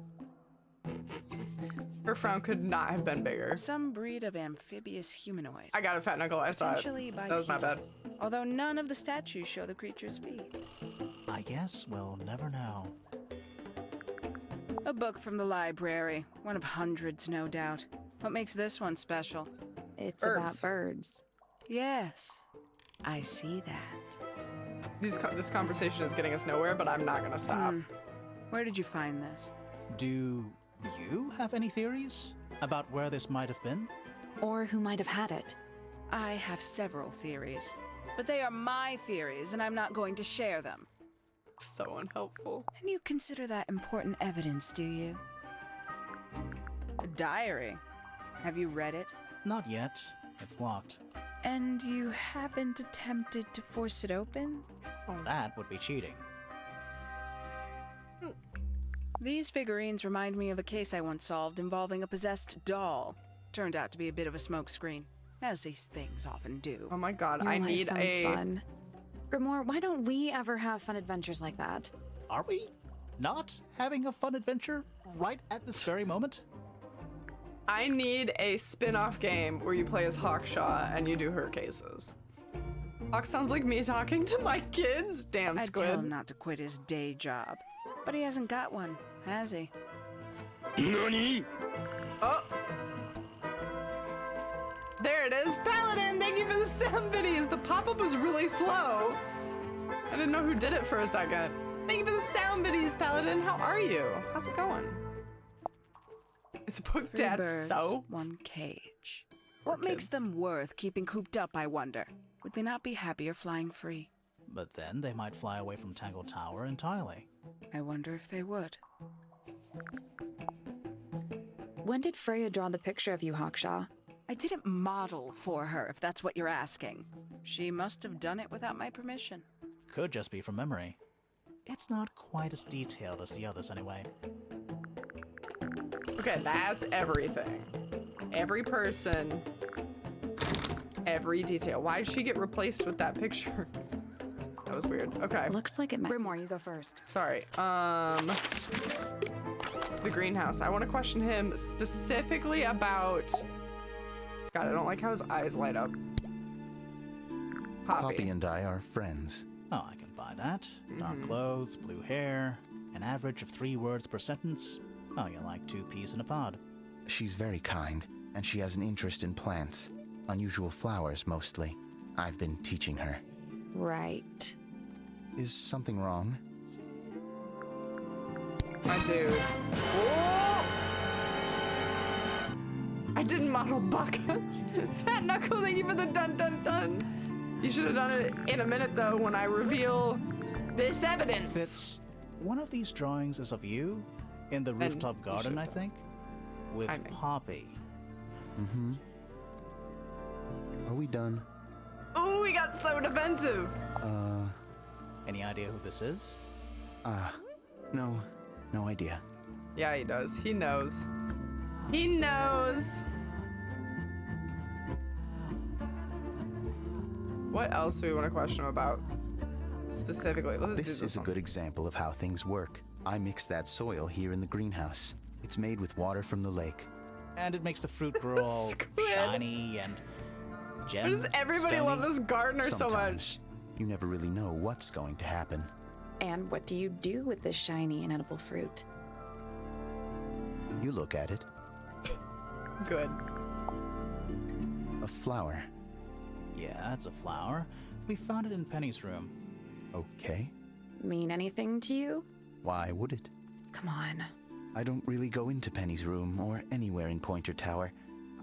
Her frown could not have been bigger. Some breed of amphibious humanoid. I got a fat knuckle. I saw it. Potentially That was my bad. Although none of the statues show the creature's feet. I guess we'll never know. A book from the library. One of hundreds, no doubt. What makes this one special? It's Birds. about birds. Yes, I see that. This conversation is getting us nowhere, but I'm not gonna stop. Where did you find this? Do you have any theories about where this might have been? Or who might have had it. I have several theories, but they are my theories, and I'm not going to share them. So unhelpful. And you consider that important evidence, do you? A diary. Have you read it? Not yet. It's locked. And you haven't attempted to force it open? That would be cheating. These figurines remind me of a case I once solved involving a possessed doll. Turned out to be a bit of a smokescreen, as these things often do. Oh my god, Your I life need sounds a... fun. Grimoire, why don't we ever have fun adventures like that? Are we not having a fun adventure right at this very moment? I need a spin-off game where you play as Hawkshaw and you do her cases. Hawk sounds like me talking to my kids. Damn, I'd Squid. tell him not to quit his day job. But he hasn't got one, has he? Nani? Oh! There it is. Paladin, thank you for the sound biddies. The pop-up was really slow. I didn't know who did it for a second. Thank you for the sound biddies, Paladin. How are you? How's it going? Is the book 3 dead? birds, So? 1 cage. What makes kids. them worth keeping cooped up, I wonder? Would they not be happier flying free? But then they might fly away from Tangle Tower entirely. I wonder if they would. When did Freya draw the picture of you, Hawkshaw? I didn't model for her, if that's what you're asking. She must have done it without my permission. Could just be from memory. It's not quite as detailed as the others anyway. Okay, that's everything. Every person. Every detail. Why did she get replaced with that picture? That was weird. Okay. Looks like it might. Grimoire, you go first. Sorry. The greenhouse. I want to question him specifically about... God, I don't like how his eyes light up. Poppy and I are friends. Oh, I can buy that. Dark clothes, blue hair, an average of 3 words per sentence. Oh, you're like 2 peas in a pod. She's very kind, and she has an interest in plants. Unusual flowers, mostly. I've been teaching her. Right. Is something wrong? My dude. Whoa! I didn't model Buck. Fat Knuckle, thank you for the dun dun dun. You should have done it in a minute, though, when I reveal this evidence. Fitz, one of these drawings is of you in the rooftop garden, I think, with Poppy. Mm-hmm. Are we done? Ooh, he got so defensive. Any idea who this is? No idea. Yeah, he does. He knows. He knows. What else do we want to question him about? Specifically, let's do This is a good example of how things work. I mix that soil here in the greenhouse. It's made with water from the lake. And it makes the fruit grow all shiny and Gem, Why does everybody love stony? this gardener so Sometimes much? you never really know what's going to happen. And what do you do with this shiny and edible fruit? You look at it. Good. A flower. Yeah, it's a flower. We found it in Penny's room. Okay. Mean anything to you? Why would it? Come on. I don't really go into Penny's room or anywhere in Pointer Tower.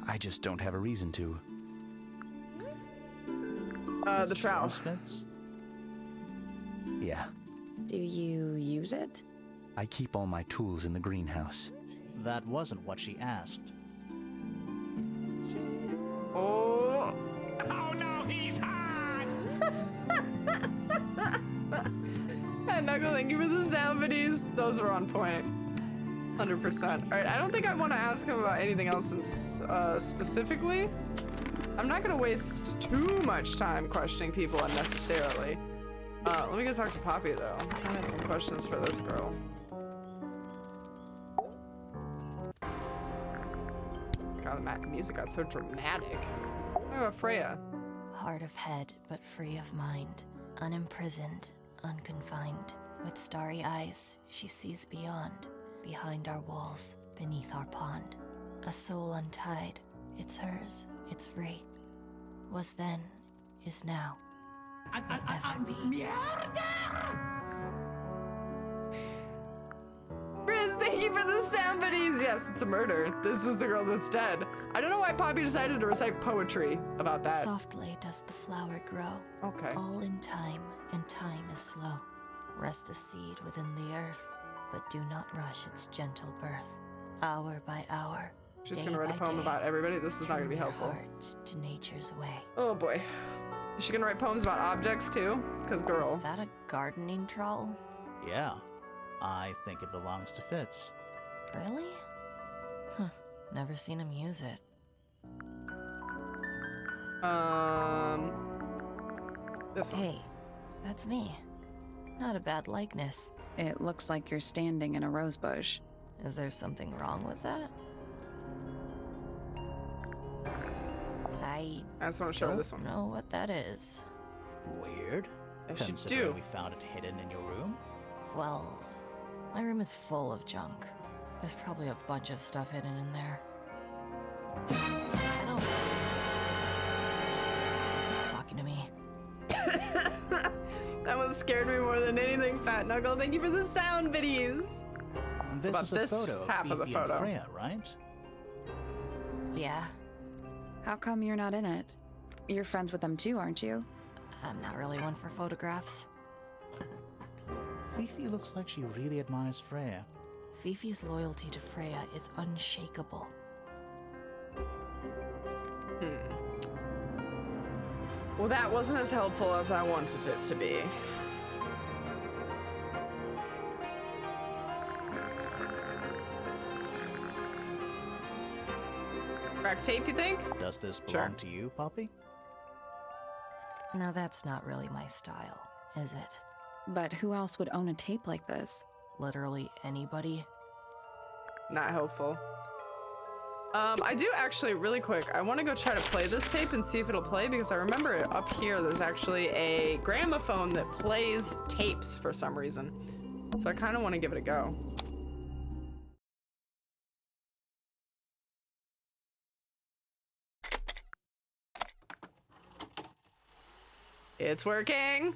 I just don't have a reason to. The trowel. Fits? Yeah. Do you use it? I keep all my tools in the greenhouse. That wasn't what she asked. Oh. Oh no, he's hot! And Knuckle, thank you for the sound videos. Those were on point. 100%. Alright, I don't think I want to ask him about anything else specifically. I'm not going to waste too much time questioning people unnecessarily. Let me go talk to Poppy, though. I had some questions for this girl. God, the music got so dramatic. What about Freya? Hard of head, but free of mind. Unimprisoned, unconfined. With starry eyes, she sees beyond. Behind our walls, beneath our pond. A soul untied. It's hers, it's free. Was then, is now. Will ever be. Riz, thank you for the sound videos. Yes, it's a murder. This is the girl that's dead. I don't know why Poppy decided to recite poetry about that. Softly does the flower grow. Okay. All in time, and time is slow. Rest a seed within the earth, but do not rush its gentle birth. Hour by hour, She's day gonna write a by poem day, about everybody. This is not gonna be turn your helpful. heart to nature's way. Oh boy. Is she gonna write poems about objects too? Cause girl. Is that a gardening trowel? Yeah. I think it belongs to Fitz. Really? Huh. Never seen him use it. This one. Hey, that's me. Not a bad likeness. It looks like you're standing in a rose bush. Is there something wrong with that? I just want to show her this one. Don't know what that is. Weird. Yes, you Considering do. we found it hidden in your room. Well, my room is full of junk. There's probably a bunch of stuff hidden in there. I don't... Stop talking to me. That one scared me more than anything, Fat Knuckle. Thank you for the sound videos. This About is a this photo of half of the Fifi and photo. Freya, right? Yeah, How come you're not in it? You're friends with them too, aren't you? I'm not really one for photographs. Fifi looks like she really admires Freya. Fifi's loyalty to Freya is unshakable. Well, that wasn't as helpful as I wanted it to be. Crack tape, you think? Does this Sure. belong to you, Poppy? Now that's not really my style, is it? But who else would own a tape like this? Literally anybody? Not helpful. I do actually, really quick, I want to go try to play this tape and see if it'll play, because I remember up here there's actually a gramophone that plays tapes for some reason. So I kind of want to give it a go. It's working!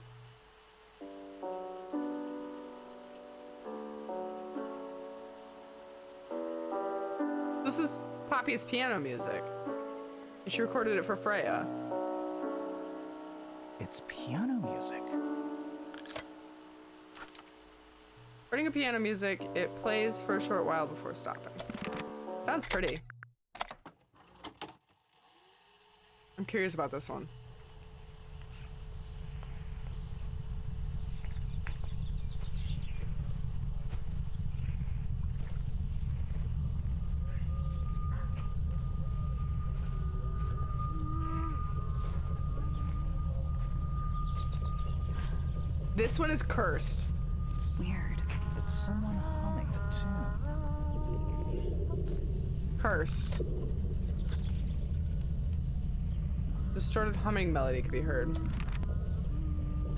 This is Poppy's piano music. She recorded it for Freya. It's piano music. Recording a piano music, it plays for a short while before stopping. Sounds pretty. I'm curious about this one. This one is cursed. Weird. It's someone humming a tune. Cursed. Distorted humming melody can be heard.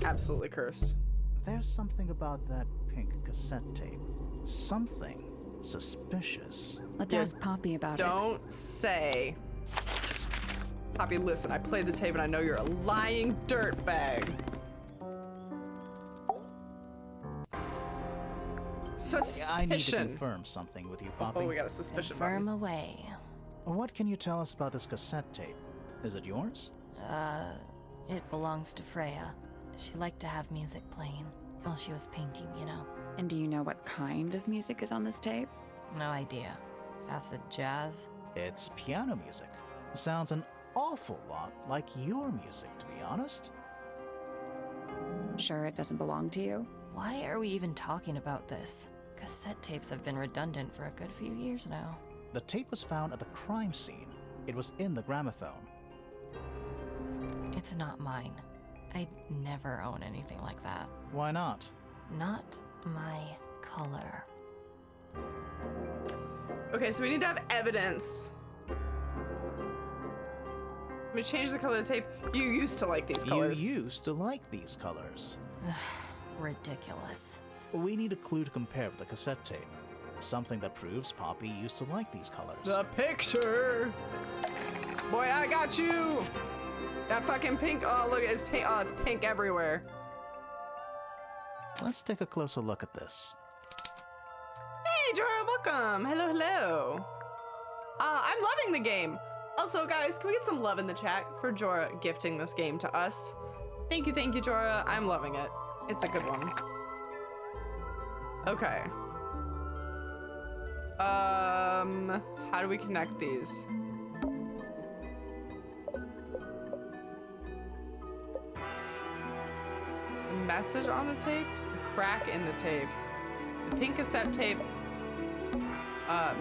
Absolutely cursed. There's something about that pink cassette tape. Something suspicious. Let's Yeah, ask Poppy about it. Don't say. Poppy, listen, I played the tape and I know you're a lying dirtbag. Suspicion. I need to confirm something with you, Poppy. Oh, we got a suspicion. Confirm away. What can you tell us about this cassette tape? Is it yours? It belongs to Freya. She liked to have music playing while she was painting, you know. And do you know what kind of music is on this tape? No idea. Acid jazz? It's piano music. Sounds an awful lot like your music, to be honest. Sure it doesn't belong to you? Why are we even talking about this? Cassette tapes have been redundant for a good few years now. The tape was found at the crime scene. It was in the gramophone. It's not mine. I'd never own anything like that. Why not? Not my color. Okay, so we need to have evidence. Let me change the color of the tape. You used to like these colors. You used to like these colors. Ridiculous. We need a clue to compare with the cassette tape. Something that proves Poppy used to like these colors. The picture! Boy, I got you! That fucking pink, oh look, it's pink, oh, it's pink everywhere. Let's take a closer look at this. Hey, Jorah, welcome! Hello, hello. I'm loving the game. Also, guys, can we get some love in the chat for Jorah gifting this game to us? Thank you, Jorah. I'm loving it. It's a good one. Okay. How do we connect these? A message on the tape? A crack in the tape. The pink cassette tape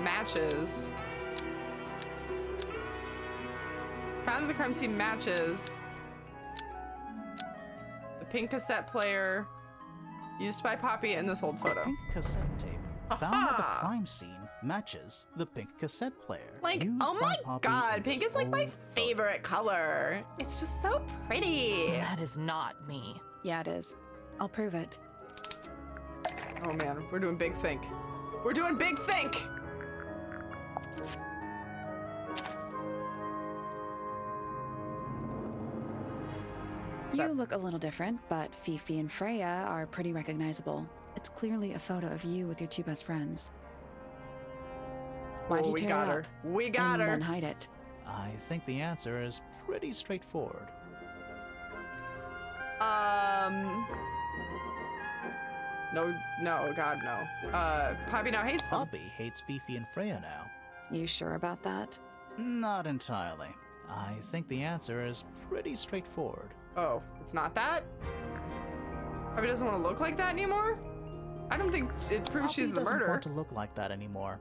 matches. Found in the crime scene matches. The pink cassette player used by Poppy in this old photo. Pink cassette tape found at the crime scene matches the pink cassette player. Like, used oh by my Poppy god, in pink this is like my old favorite color. It's just so pretty. That is not me. Yeah, it is. I'll prove it. Oh man, we're doing big think. We're doing big think! You look a little different, but Fifi and Freya are pretty recognizable. It's clearly a photo of you with your two best friends. Why'd you we tear got it her. up We got and her. then hide it? I think the answer is pretty straightforward. No, God, no. Poppy now hates them. Poppy hates Fifi and Freya now. You sure about that? Not entirely. I think the answer is pretty straightforward. Oh, it's not that? Poppy doesn't want to look like that anymore? I don't think it proves Poppy she's the doesn't murderer. want to look like that anymore.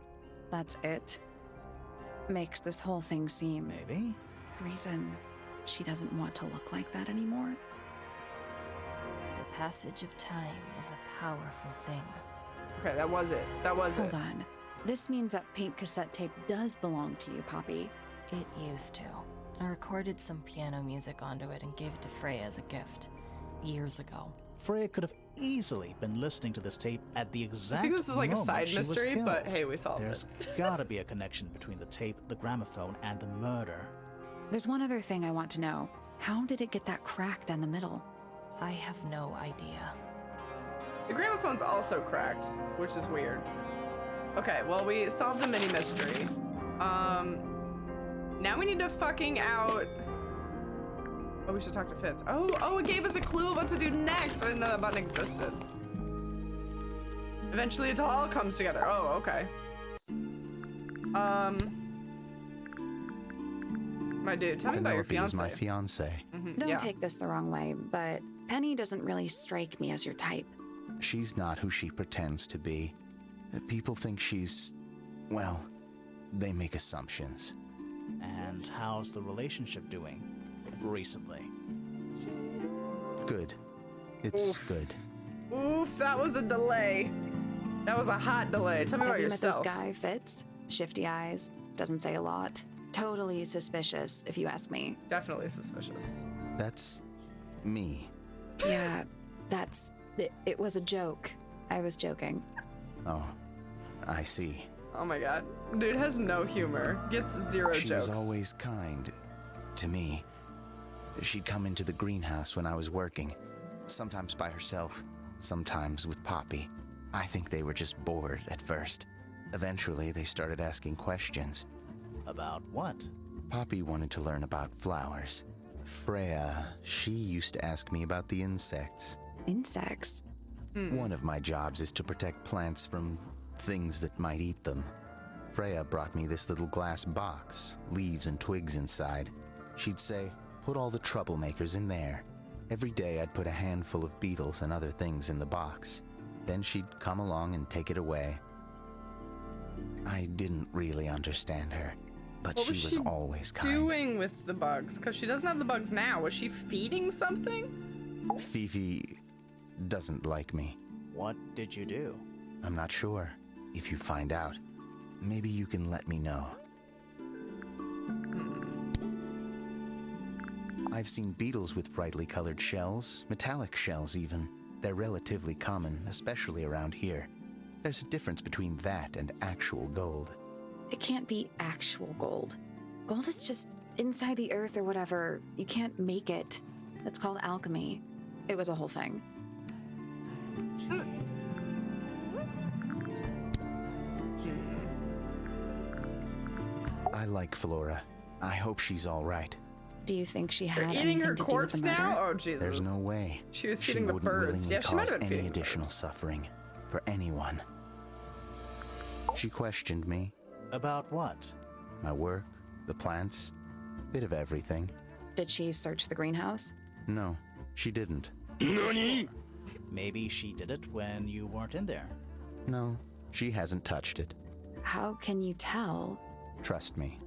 That's it. Makes this whole thing seem... Maybe. The reason she doesn't want to look like that anymore? The passage of time is a powerful thing. Okay, that was it. That was Hold it. on. This means that pink cassette tape does belong to you, Poppy. It used to. I recorded some piano music onto it and gave it to Freya as a gift. Years ago. Freya could have easily been listening to this tape at the exact I think this is like a moment side she was mystery, killed. but hey, we solved There's it. gotta be a connection between the tape, the gramophone, and the murder. There's one other thing I want to know. How did it get that crack down the middle? I have no idea. The gramophone's also cracked, which is weird. Okay, well, we solved the mini mystery. Now we need to fucking out... Oh, we should talk to Fitz. Oh, it gave us a clue of what to do next. I didn't know that button existed. Eventually it all comes together. Oh, okay. My dude, tell me about your Penelope is fiance. my fiance. Don't take this the wrong way, but Penny doesn't really strike me as your type. She's not who she pretends to be. People think she's... well, they make assumptions. And how's the relationship doing recently? Good. It's good. Oof, that was a delay. That was a hot delay. Tell me Have about you yourself. met this guy, Fitz? Shifty eyes, doesn't say a lot. Totally suspicious, if you ask me. Definitely suspicious. That's me. Yeah, it was a joke. I was joking. Oh, I see. Oh my god. Dude has no humor. Gets zero She jokes. was always kind to me. She'd come into the greenhouse when I was working, sometimes by herself, sometimes with Poppy. I think they were just bored at first. Eventually, they started asking questions. About what? Poppy wanted to learn about flowers. Freya, she used to ask me about the insects. Insects? One of my jobs is to protect plants from things that might eat them. Freya brought me this little glass box, leaves and twigs inside. She'd say, put all the troublemakers in there. Every day I'd put a handful of beetles and other things in the box. Then she'd come along and take it away. I didn't really understand her, but What she was was she always kind. doing with the bugs? Because she doesn't have the bugs now. Was she feeding something? Fifi doesn't like me. What did you do? I'm not sure. If you find out, maybe you can let me know. I've seen beetles with brightly colored shells, metallic shells even. They're relatively common, especially around here. There's a difference between that and actual gold. It can't be actual gold. Gold is just inside the earth or whatever. You can't make it. That's called alchemy. It was a whole thing. I like Flora. I hope she's all right. Do you think she They're had eating anything her to corpse do with the murder? now? Oh, Jesus. There's no way. She was She feeding the wouldn't birds. willingly Yeah, she might cause have been any feeding the additional birds. suffering for anyone. She questioned me. About what? My work, the plants, bit of everything. Did she search the greenhouse? No, she didn't. NANI? Maybe she did it when you weren't in there. No, she hasn't touched it. How can you tell? Trust me,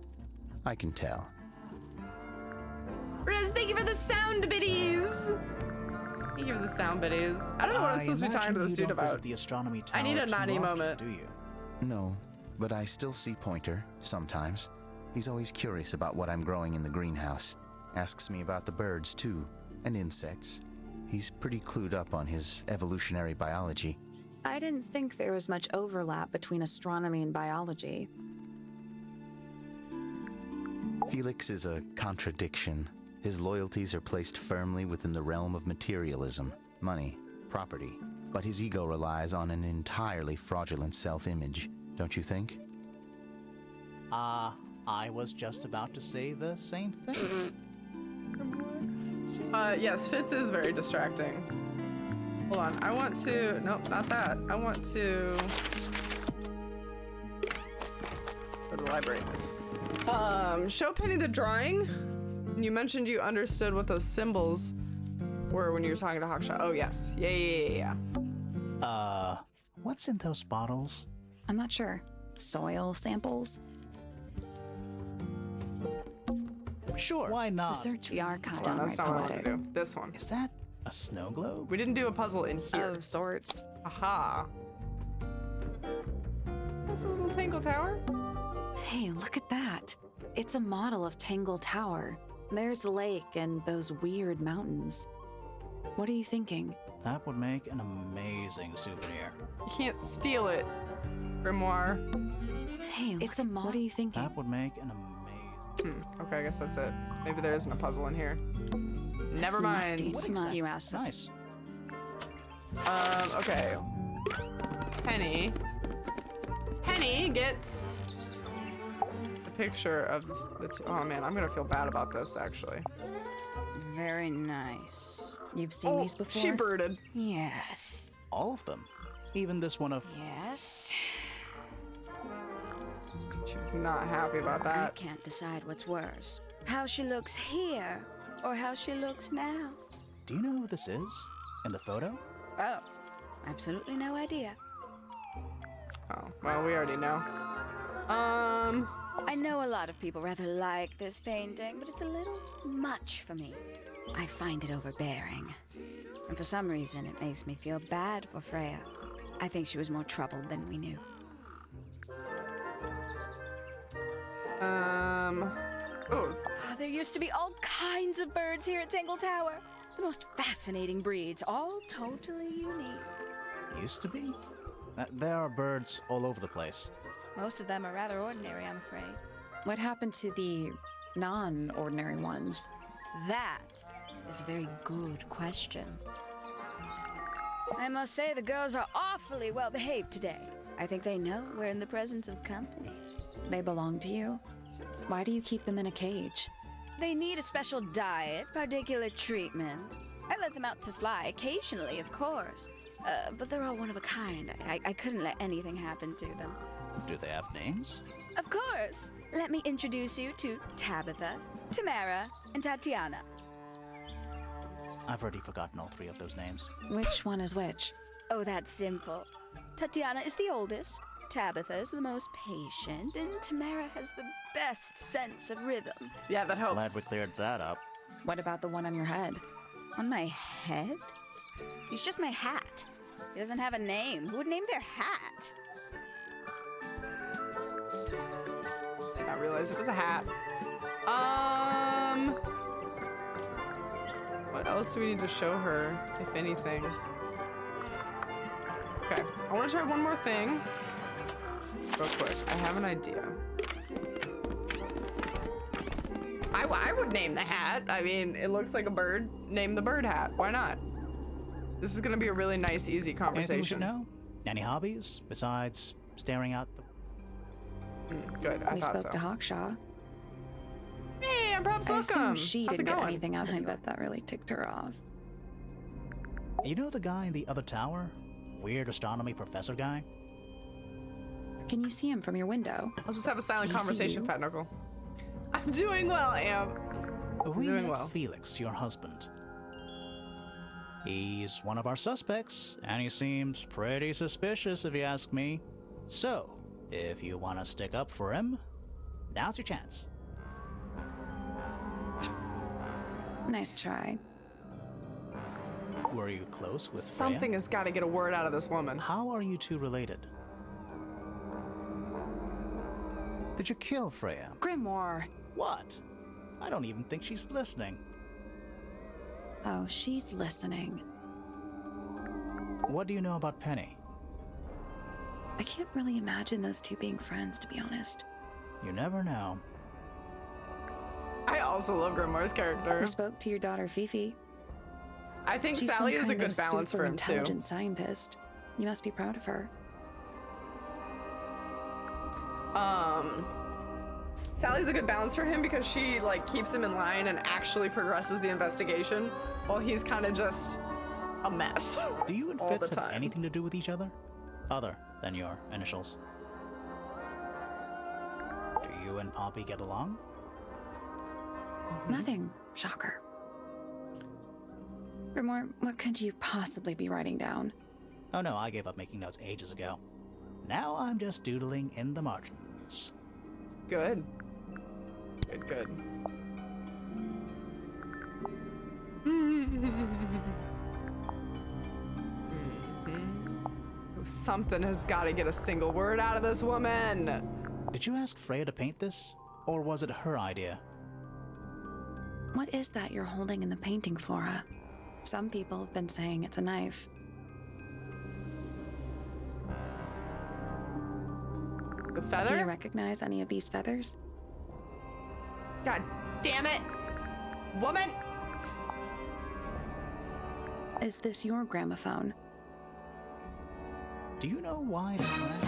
I can tell. Riz, thank you for the sound biddies. Thank you for the sound biddies. I don't know what I'm supposed to be talking to this you dude don't visit about. the astronomy tower I need a too naughty often, moment. do you? No, but I still see Pointer, sometimes. He's always curious about what I'm growing in the greenhouse. Asks me about the birds, too, and insects. He's pretty clued up on his evolutionary biology. I didn't think there was much overlap between astronomy and biology. Felix is a contradiction. His loyalties are placed firmly within the realm of materialism, money, property. But his ego relies on an entirely fraudulent self-image, don't you think? I was just about to say the same thing. Yes, Fitz is very distracting. Hold on, I want to, nope, not that. I want to go to the library. Show Penny the drawing. You mentioned you understood what those symbols were when you were talking to Hawkshot. Oh, yes. Yeah. What's in those bottles? I'm not sure. Soil samples? Sure. Why not? Research the archive. Hold on, that's not what I want to do. This one. Is that a snow globe? We didn't do a puzzle in here. Of sorts. Aha. That's a little Tangle Tower. Hey, look at that. It's a model of Tangle Tower. There's the lake and those weird mountains. What are you thinking? That would make an amazing souvenir. You can't steal it, Grimoire. Hey, it's a model. What are you thinking? That would make an amazing... Okay, I guess that's it. Maybe there isn't a puzzle in here. Never mind. Musty. You asked Nice. Okay. Penny gets a picture of the oh man, I'm gonna feel bad about this actually. Very nice. You've seen these before? She birded. Yes. All of them. Even this one of... Yes. She was not happy about I that. can't decide what's worse. How she looks here, or how she looks now. Do you know who this is? In the photo? Oh, absolutely no idea. Oh, well, we already know. I know a lot of people rather like this painting, but it's a little much for me. I find it overbearing. And for some reason, it makes me feel bad for Freya. I think she was more troubled than we knew. Oh, There used to be all kinds of birds here at Tangle Tower. The most fascinating breeds, all totally unique. Used to be? There are birds all over the place. Most of them are rather ordinary, I'm afraid. What happened to the non-ordinary ones? That is a very good question. I must say the girls are awfully well behaved today. I think they know we're in the presence of company. They belong to you? Why do you keep them in a cage? They need a special diet, particular treatment. I let them out to fly occasionally, of course. But they're all one of a kind. I couldn't let anything happen to them. Do they have names? Of course. Let me introduce you to Tabitha, Tamara, and Tatiana. I've already forgotten all three of those names. Which one is which? Oh, that's simple. Tatiana is the oldest, Tabitha is the most patient, and Tamara has the best sense of rhythm. yeah, that helps. Glad we cleared that up. What about the one on your head? On my head? He's just my hat. He doesn't have a name. Who would name their hat? Did not realize it was a hat. What else do we need to show her, if anything? Okay, I want to try one more thing. Real quick, I have an idea. I would name the hat. I mean, it looks like a bird. Name the bird hat. Why not? This is gonna be a really nice, easy Anything we should conversation. know? Any hobbies besides staring out the... Good, I We thought spoke so. to Hawkshaw. Hey, I'm Props I welcome. assume she How's it didn't get going? anything out of him, but that really ticked her off. You know the guy in the other tower? Weird astronomy professor guy? Can you see him from your window? I'll just have a silent Can he see conversation, you? Fat Knuckle. I'm doing well, Am. We doing met well. Felix, your husband. He's one of our suspects, and he seems pretty suspicious if you ask me. So, if you want to stick up for him, now's your chance. Nice try. Were you close with Something Freya? has got to get a word out of this woman. How are you two related? Did you kill Freya? Grimoire! What? I don't even think she's listening. Oh, she's listening. What do you know about Penny? I can't really imagine those two being friends, to be honest. You never know. I also love Grimoire's character. You spoke to your daughter, Fifi. I think She's Sally some is a kind good of balance for him, too. intelligent scientist. You must be proud of her. Sally's a good balance for him because she, like, keeps him in line and actually progresses the investigation while he's kind of just a mess. Do you and all Fitz the have time. anything to do with each other? Other than your initials? Do you and Poppy get along? Nothing. Shocker. Grimoire, what could you possibly be writing down? Oh no, I gave up making notes ages ago. Now I'm just doodling in the margins. Good. Good, good. Something has got to get a single word out of this woman. Did you ask Freya to paint this? Or was it her idea? What is that you're holding in the painting, Flora? Some people have been saying it's a knife. The Do you feather? recognize any of these feathers? God damn it. Woman! Is this your gramophone? Do you know why it's black?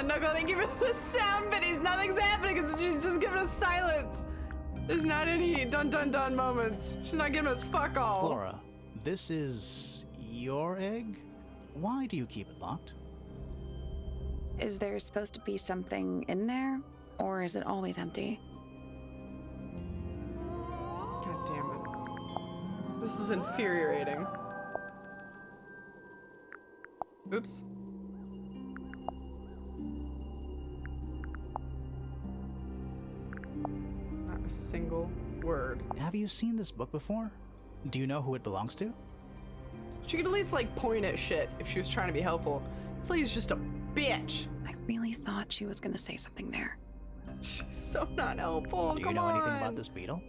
Knuckle, thank you for the sound biddies. Nothing's happening. She's just giving us silence. There's not any dun dun dun moments. She's not giving us fuck all. Flora, this is your egg? Why do you keep it locked? Is there supposed to be something in there? Or is it always empty? God damn it. This is infuriating. Oops. Not a single word. Have you seen this book before? Do you know who it belongs to? She could at least, like, point at shit if she was trying to be helpful. This lady's just a bitch. I really thought she was gonna say something there. She's so not helpful. Do you Come know anything on. about this beetle?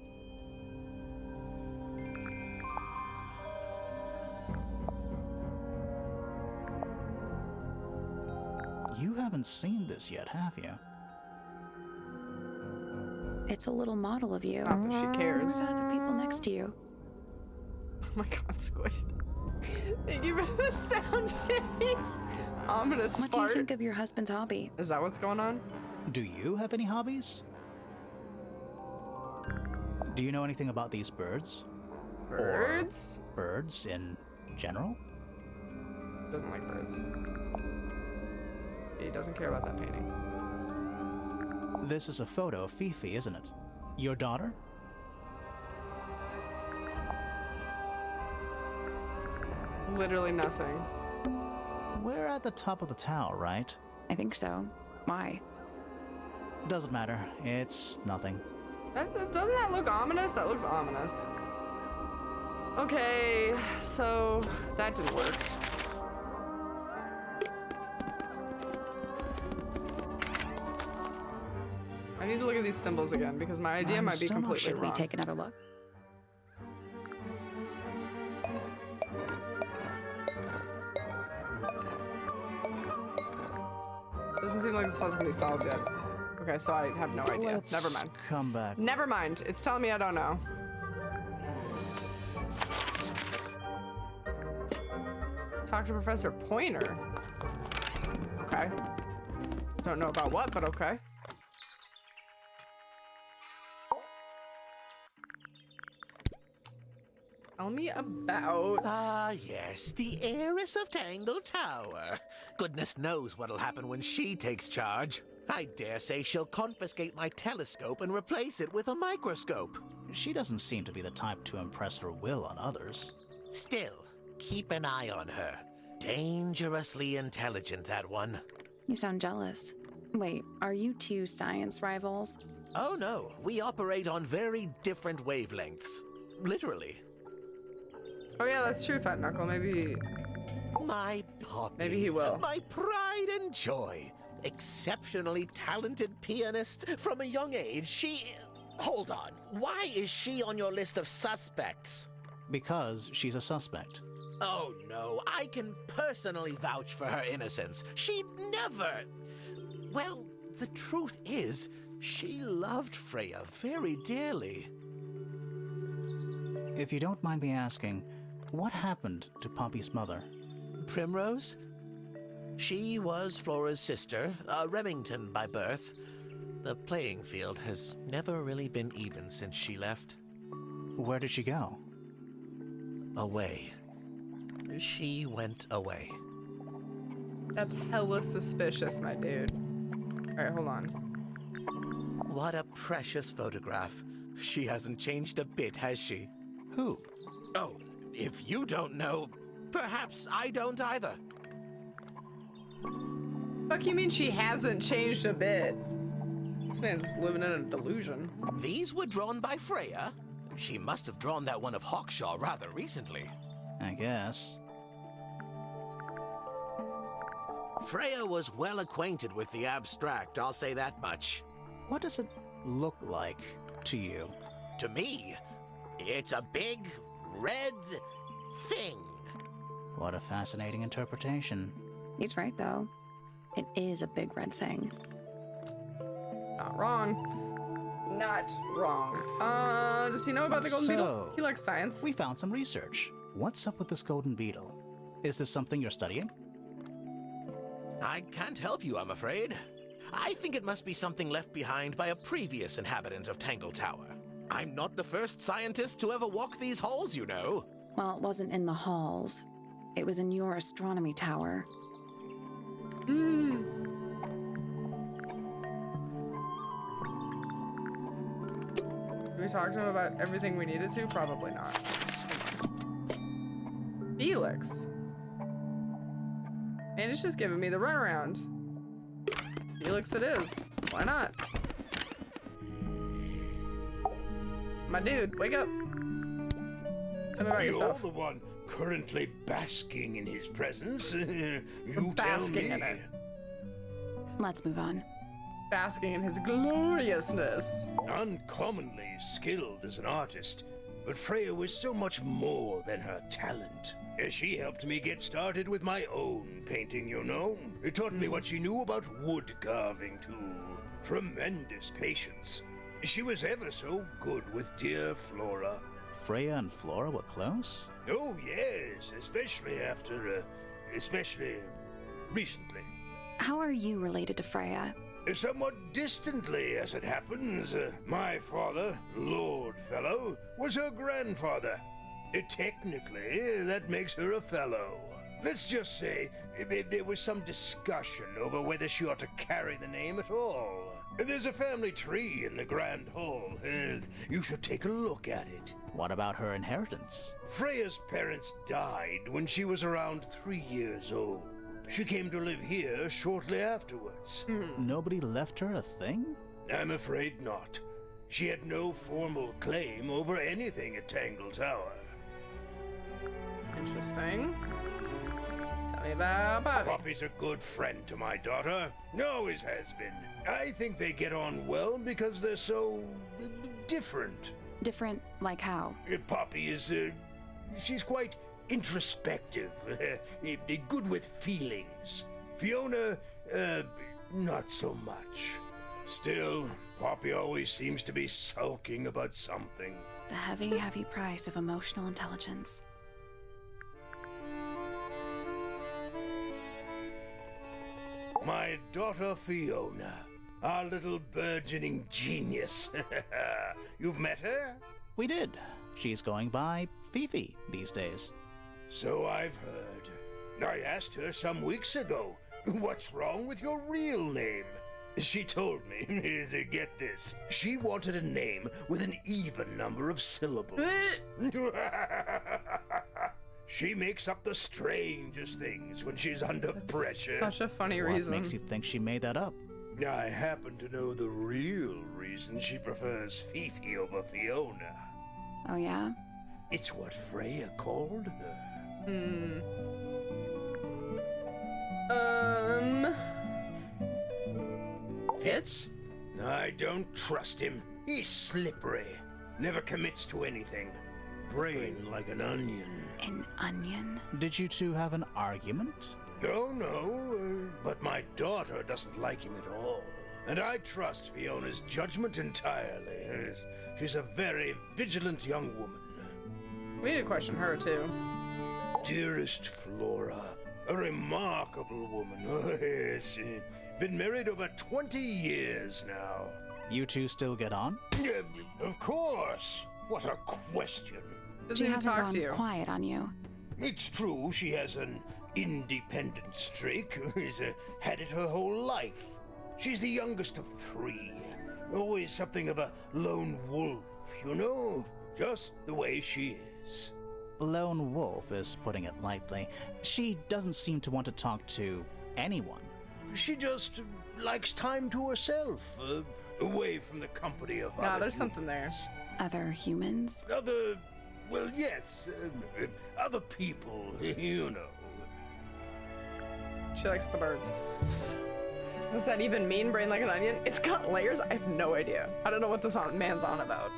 You haven't seen this yet, have you? It's a little model of you. Not that she cares. What about the people next to you? Oh my god, Squid. Thank you for the sound face. Ominous What do you think of your husband's hobby? Is that what's going on? Do you have any hobbies? Do you know anything about these birds? Birds? Or birds in general? Doesn't like birds. He doesn't care about that painting. This is a photo of Fifi, isn't it? Your daughter? Literally nothing. We're at the top of the tower, right? I think so. Why? Doesn't matter. It's nothing. Doesn't that look ominous? That looks ominous. Okay, so that didn't work. I need to look at these symbols again because my idea might be completely Should wrong. we take another look? Doesn't seem like this puzzle can be solved yet. Okay, so I have no idea. Let's Never mind. come back. Never mind. It's telling me I don't know. Talk to Professor Pointer. Okay. Don't know about what, but okay. Tell me about... Ah, yes, the heiress of Tangle Tower. Goodness knows what'll happen when she takes charge. I dare say she'll confiscate my telescope and replace it with a microscope. She doesn't seem to be the type to impress her will on others. Still, keep an eye on her. Dangerously intelligent, that one. You sound jealous. Wait, are you two science rivals? Oh no, we operate on very different wavelengths. Literally. Oh yeah, that's true, Fat Knuckle. Maybe... My puppy. Maybe he will. My pride and joy. Exceptionally talented pianist from a young age. She... Hold on. Why is she on your list of suspects? Because she's a suspect. Oh no, I can personally vouch for her innocence. She'd never... Well, the truth is, she loved Freya very dearly. If you don't mind me asking, what happened to Poppy's mother? Primrose? She was Flora's sister, a Remington by birth. The playing field has never really been even since she left. Where did she go? Away. She went away. That's hella suspicious, my dude. Alright, hold on. What a precious photograph. She hasn't changed a bit, has she? Who? Oh, if you don't know, perhaps I don't either. Fuck you mean she hasn't changed a bit? This man's living in a delusion. These were drawn by Freya. She must have drawn that one of Hawkshaw rather recently. I guess. Freya was well acquainted with the abstract, I'll say that much. What does it look like to you? To me, it's a big, red thing. What a fascinating interpretation. He's right, though. It is a big red thing. Not wrong. Not wrong. Does he know about the golden beetle? He likes science. We found some research. What's up with this golden beetle? Is this something you're studying? I can't help you, I'm afraid. I think it must be something left behind by a previous inhabitant of Tangle Tower. I'm not the first scientist to ever walk these halls, you know. Well, it wasn't in the halls. It was in your astronomy tower. Hmm. Did we talk to him about everything we needed to? Probably not. Felix. Man, it's just giving me the runaround. Felix it is. Why not? My dude, wake up. Tell me about yourself. You're the one currently basking in his presence. You tell Basking me. in it. Let's move on. Basking in his gloriousness. Uncommonly skilled as an artist, but Freya was so much more than her talent. She helped me get started with my own painting, you know. It taught me what she knew about wood carving, too. Tremendous patience. She was ever so good with dear Flora. Freya and Flora were close? Oh, yes, especially recently. How are you related to Freya? Somewhat distantly, as it happens. My father, Lord Fellow, was her grandfather. Technically, that makes her a fellow. Let's just say there was some discussion over whether she ought to carry the name at all. There's a family tree in the Grand Hall. You should take a look at it. What about her inheritance? Freya's parents died when she was around 3 years old. She came to live here shortly afterwards. Nobody left her a thing? I'm afraid not. She had no formal claim over anything at Tangle Tower. Interesting. Tell me about Bobby. Poppy's a good friend to my daughter. Always has been. I think they get on well because they're so different. Different like how? Poppy is, she's quite introspective, good with feelings. Fiona, not so much. Still, Poppy always seems to be sulking about something. The heavy, heavy price of emotional intelligence. My daughter Fiona, our little burgeoning genius. You've met her? We did. She's going by Fifi these days. So I've heard. I asked her some weeks ago, what's wrong with your real name? She told me, get this, she wanted a name with an even number of syllables. She makes up the strangest things when she's under pressure. Such a funny reason. What makes you think she made that up? I happen to know the real reason she prefers Fifi over Fiona. Oh, yeah? It's what Freya called her. Fitz? I don't trust him. He's slippery. Never commits to anything. Brain like an onion. An onion? Did you two have an argument? No, but my daughter doesn't like him at all. And I trust Fiona's judgment entirely. She's a very vigilant young woman. We need to question her, too. Dearest Flora, a remarkable woman. Oh, yes. Been married over 20 years now. You two still get on? Of course. What a question. She hasn't gone quiet on you. It's true she has an independent streak. She's had it her whole life. She's the youngest of 3. Always something of a lone wolf, you know? Just the way she is. Lone wolf is putting it lightly. She doesn't seem to want to talk to anyone. She just likes time to herself, away from the company of other there's something there. Other humans? Well, yes, other people, you know. She likes the birds. Does that even mean brain like an onion? It's got layers? I have no idea. I don't know what this man's on about.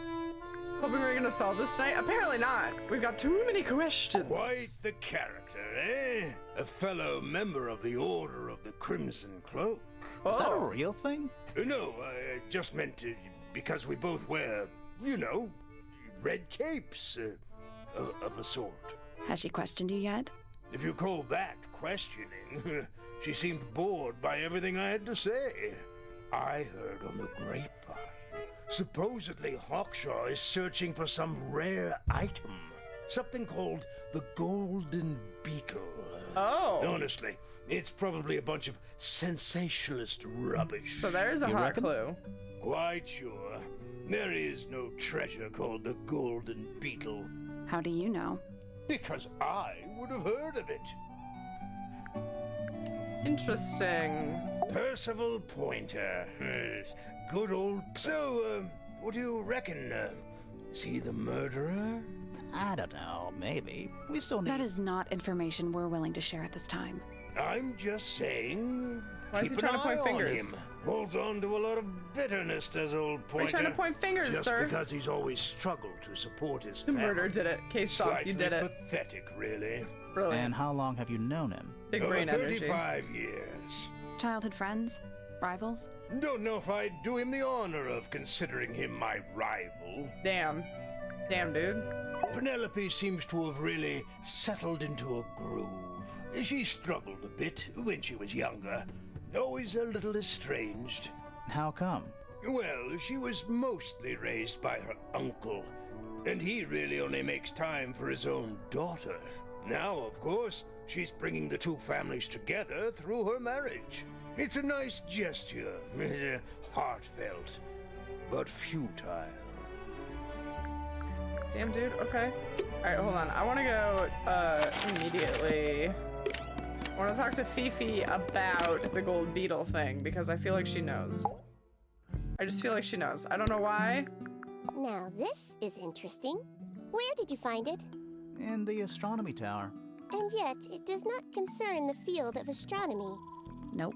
Hoping we're gonna solve this tonight? Apparently not. We've got too many questions. Quite the character, eh? A fellow member of the Order of the Crimson Cloak. Is that a real thing? No, I just meant because we both wear, you know, red capes of a sort. Has she questioned you yet? If you call that questioning, she seemed bored by everything I had to say. I heard on the grapevine. Supposedly Hawkshaw is searching for some rare item. Something called the Golden Beetle. Oh. Honestly, it's probably a bunch of sensationalist rubbish. So there's a hot clue. Quite sure. There is no treasure called the Golden Beetle. How do you know? Because I would have heard of it. Interesting. Percival Pointer. Good old... So, what do you reckon? Is he the murderer? I don't know, maybe. We still need... That is not information we're willing to share at this time. I'm just saying, Why is he Keep trying an to point eye fingers? on him. Holds on to a lot of bitterness, does old Pointer. Why are you trying to point fingers, Just sir? because he's always struggled to support his The family. murder did it. Case solved. You did it. Pathetic, really. Brilliant. And how long have you known him? Big brain Over energy. 35 years. Childhood friends? Rivals? Don't know if I'd do him the honor of considering him my rival. Damn. Damn, dude. Penelope seems to have really settled into a groove. She struggled a bit when she was younger. Always a little estranged. How come? Well, she was mostly raised by her uncle, and he really only makes time for his own daughter. Now, of course, she's bringing the two families together through her marriage. It's a nice gesture, heartfelt, but futile. Damn, dude. Okay. Alright, hold on. I want to go, immediately. I want to talk to Fifi about the gold beetle thing, because I feel like she knows. I just feel like she knows. I don't know why. Now this is interesting. Where did you find it? In the astronomy tower. And yet, it does not concern the field of astronomy. Nope.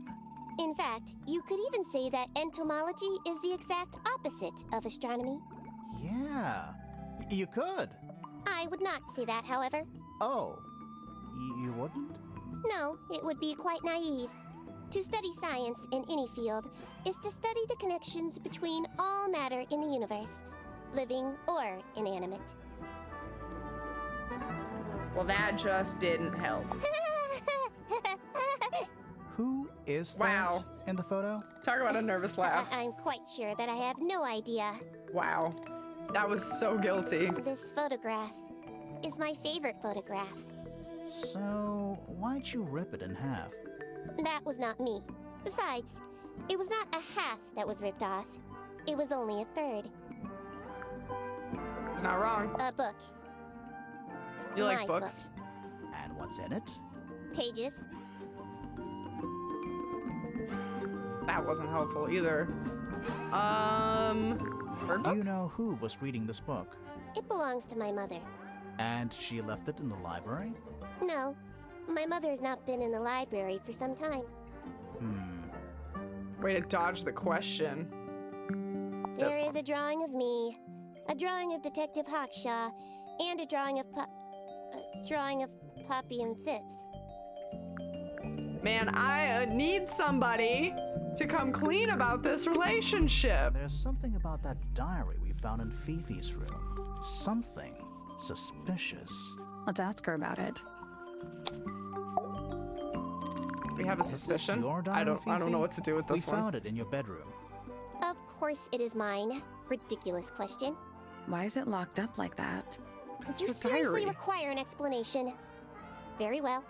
In fact, you could even say that entomology is the exact opposite of astronomy. Yeah, you could. I would not say that, however. Oh, you wouldn't? No, it would be quite naive. To study science in any field is to study the connections between all matter in the universe, living or inanimate. Well, that just didn't help. Who is Wow. that in the photo? Talk about a nervous laugh. I'm quite sure that I have no idea. Wow. That was so guilty. This photograph is my favorite photograph. So, why'd you rip it in half? That was not me. Besides, it was not a half that was ripped off. It was only a third. It's not wrong. A book. You like My books? And what's in it? Pages. That wasn't helpful either. Bird Do book? you know who was reading this book? It belongs to my mother. And she left it in the library? No, my mother has not been in the library for some time. Way to dodge the question. There This is one. a drawing of me, a drawing of Detective Hawkshaw, and a drawing of Poppy and Fitz. Man, I need somebody to come clean about this relationship. There's something about that diary we found in Fifi's room. Something suspicious. Let's ask her about it. We have a Is this suspicion. your diary, I don't know Fifi? what to do with this we one. found it in your bedroom. Of course it is mine. Ridiculous question. Why is it locked up like that? This You is a seriously diary. require an explanation. Very well.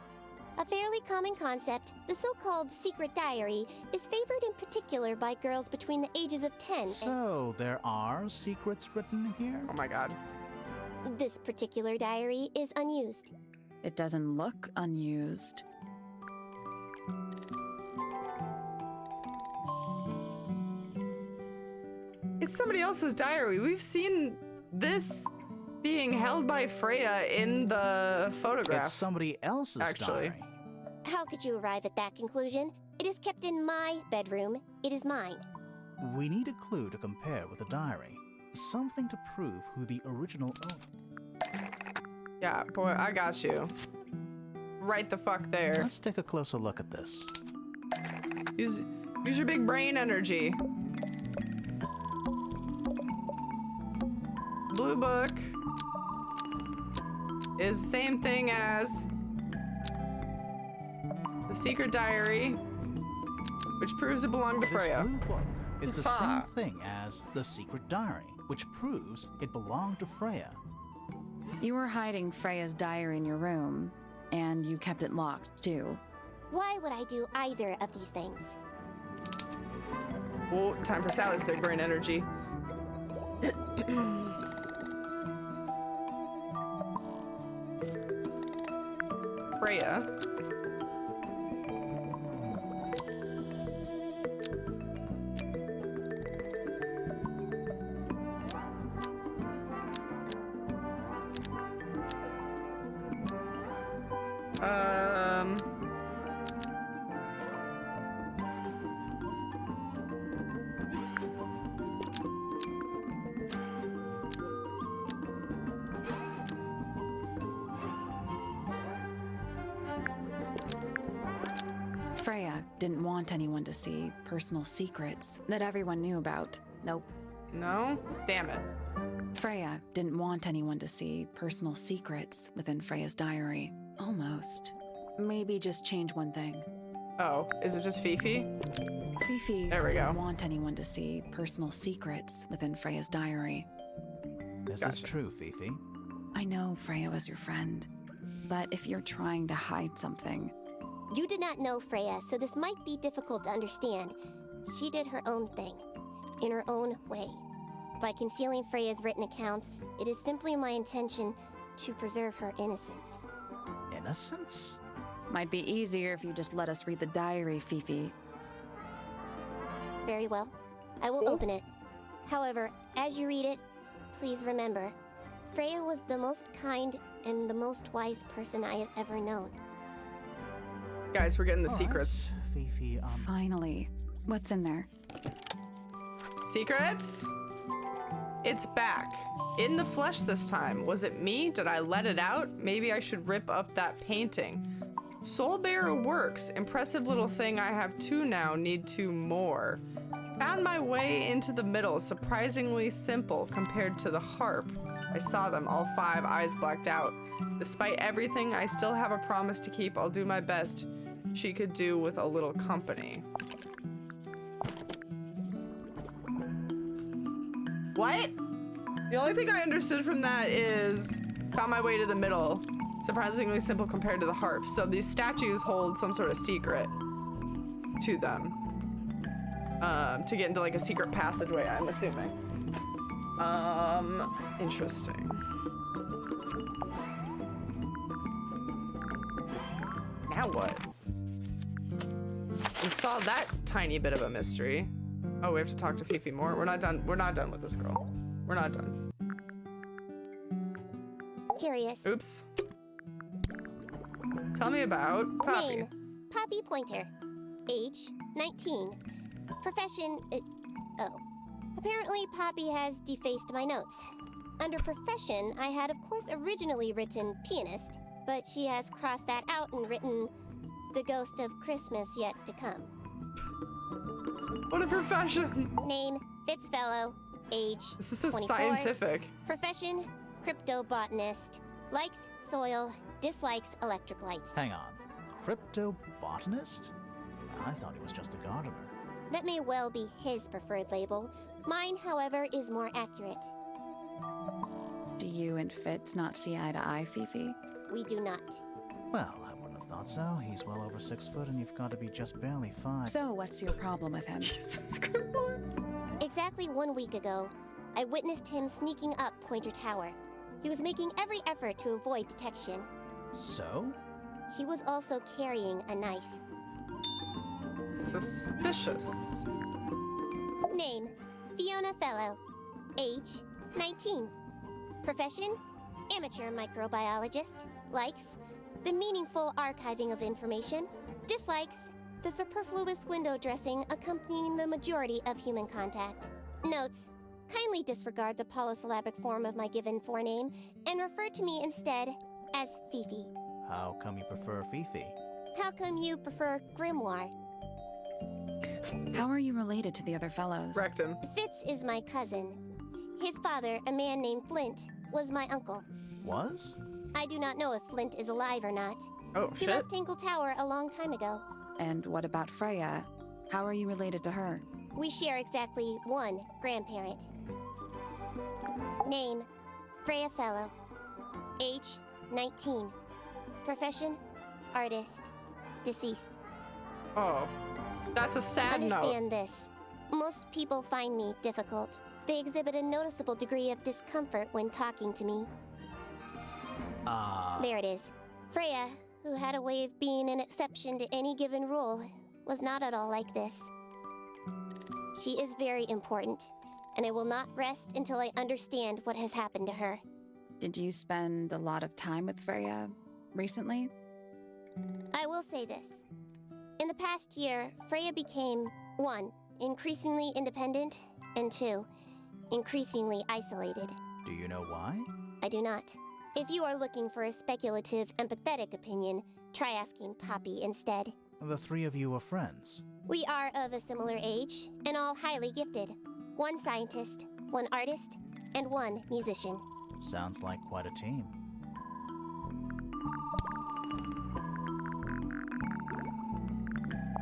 A fairly common concept, the so-called secret diary, is favored in particular by girls between the ages of 10 So, there are secrets written here? Oh my god. and this particular diary is unused. It doesn't look unused. It's somebody else's diary. We've seen this being held by Freya in the photograph. It's somebody else's Actually. diary. How could you arrive at that conclusion? It is kept in my bedroom. It is mine. We need a clue to compare with the diary. Something to prove who the original owner. Yeah, boy, I got you. Right the fuck there. Let's take a closer look at this. Use your big brain energy. Blue book is the same thing as the secret diary, which proves it belonged to This Freya. blue book is the same Ha. thing as the secret diary, which proves it belonged to Freya. You were hiding Freya's diary in your room, and you kept it locked, too. Why would I do either of these things? Oh, time for Sally's big brain energy. Freya. Freya didn't want anyone to see personal secrets that everyone knew about. Nope. No? Damn it. Freya didn't want anyone to see personal secrets within Freya's diary. Almost. Maybe just change one thing. Oh, is it just Fifi? Fifi There we go. didn't want anyone to see personal secrets within Freya's diary. This is true, Fifi. I know Freya was your friend, but if you're trying to hide something... You did not know Freya, so this might be difficult to understand. She did her own thing, in her own way. By concealing Freya's written accounts, it is simply my intention to preserve her innocence. Innocence? Might be easier if you just let us read the diary, Fifi. Very well. I will open it. However, as you read it, please remember, Freya was the most kind and the most wise person I have ever known. Guys, we're getting the secrets. Fifi, Finally. What's in there? Secrets? It's back. In the flesh this time. Was it me? Did I let it out? Maybe I should rip up that painting. Soulbearer works. Impressive little thing. I have 2 now. Need 2 more. Found my way into the middle. Surprisingly simple compared to the harp. I saw them, all 5, eyes blacked out. Despite everything, I still have a promise to keep. I'll do my best. She could do with a little company. What? The only thing I understood from that is found my way to the middle. Surprisingly simple compared to the harp. So these statues hold some sort of secret to them. To get into like a secret passageway, I'm assuming. Interesting. Now what? We saw that tiny bit of a mystery. Oh, we have to talk to Fifi more. We're not done. We're not done with this girl. We're not done. Curious. Oops. Tell me about Poppy. Name, Poppy Pointer. Age, 19. Profession, oh. Apparently Poppy has defaced my notes. Under profession, I had of course originally written pianist, but she has crossed that out and written the ghost of Christmas yet to come. What a profession. Name, Fitzfellow. Age, This is so 24. scientific. Profession, cryptobotanist. Likes soil, dislikes electric lights. Hang on. Cryptobotanist? I thought he was just a gardener. That may well be his preferred label. Mine, however, is more accurate. Do you and Fitz not see eye to eye, Fifi? We do not. Well, I wouldn't have thought so. He's well over 6 foot and you've got to be just barely 5. So what's your problem with him? Exactly 1 week ago, I witnessed him sneaking up Pointer Tower. He was making every effort to avoid detection. So? He was also carrying a knife. Suspicious. Name, Fiona Fellow. Age, 19. Profession, amateur microbiologist. Likes, the meaningful archiving of information. Dislikes, the superfluous window dressing accompanying the majority of human contact. Notes, kindly disregard the polysyllabic form of my given forename and refer to me instead as Fifi. How come you prefer Fifi? How come you prefer Grimoire? How are you related to the other fellows? Rectum. Fitz is my cousin. His father, a man named Flint, was my uncle. Was? I do not know if Flint is alive or not. Oh, He left Tangle Tower a long time ago. And what about Freya? How are you related to her? We share exactly 1 grandparent. Name, Freya Fellow. Age, 19. Profession, artist. Deceased. Oh, that's a sad note. Understand this. Most people find me difficult. They exhibit a noticeable degree of discomfort when talking to me. There it is. Freya, who had a way of being an exception to any given rule, was not at all like this. She is very important, and I will not rest until I understand what has happened to her. Did you spend a lot of time with Freya recently? I will say this. In the past year, Freya became 1, increasingly independent, and 2, increasingly isolated. Do you know why? I do not. If you are looking for a speculative, empathetic opinion, try asking Poppy instead. the three of you were friends. We are of a similar age, and all highly gifted. One scientist, one artist, and one musician. Sounds like quite a team.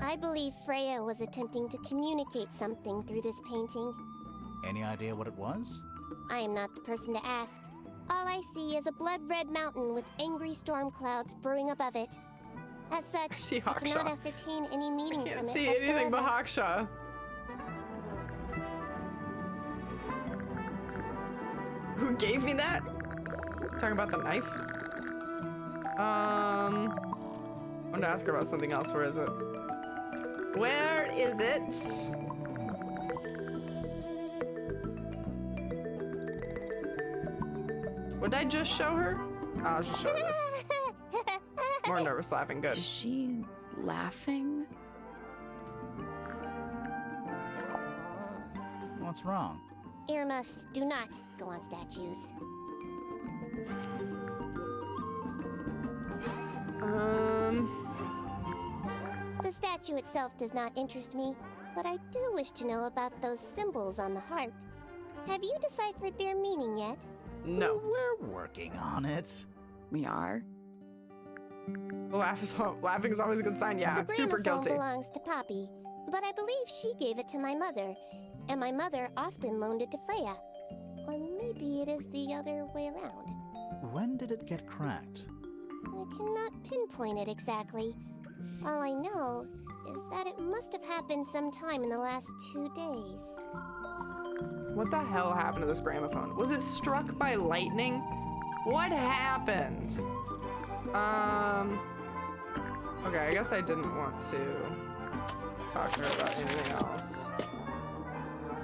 I believe Freya was attempting to communicate something through this painting. Any idea what it was? I am not the person to ask. All I see is a blood-red mountain with angry storm clouds brewing above it. As such, I cannot ascertain any meaning from it Can't see anything but Haksha. Who gave me that? Talking about the knife? I wanted to ask her about something else. Where is it? Where is it? What did I just show her? Oh, I'll just show her this. More nervous laughing, good. Is she laughing? What's wrong? Earmuffs do not go on statues. The statue itself does not interest me, but I do wish to know about those symbols on the harp. Have you deciphered their meaning yet? No. We're working on it. We are? Laughing is always a good sign. Yeah, the super gramophone guilty. belongs to Poppy, but I believe she gave it to my mother, and my mother often loaned it to Freya. Or maybe it is the other way around. When did it get cracked? I cannot pinpoint it exactly. All I know is that it must have happened sometime in the last 2 days. What the hell happened to this gramophone? Was it struck by lightning? What happened? Okay, I guess I didn't want to talk to her about anything else.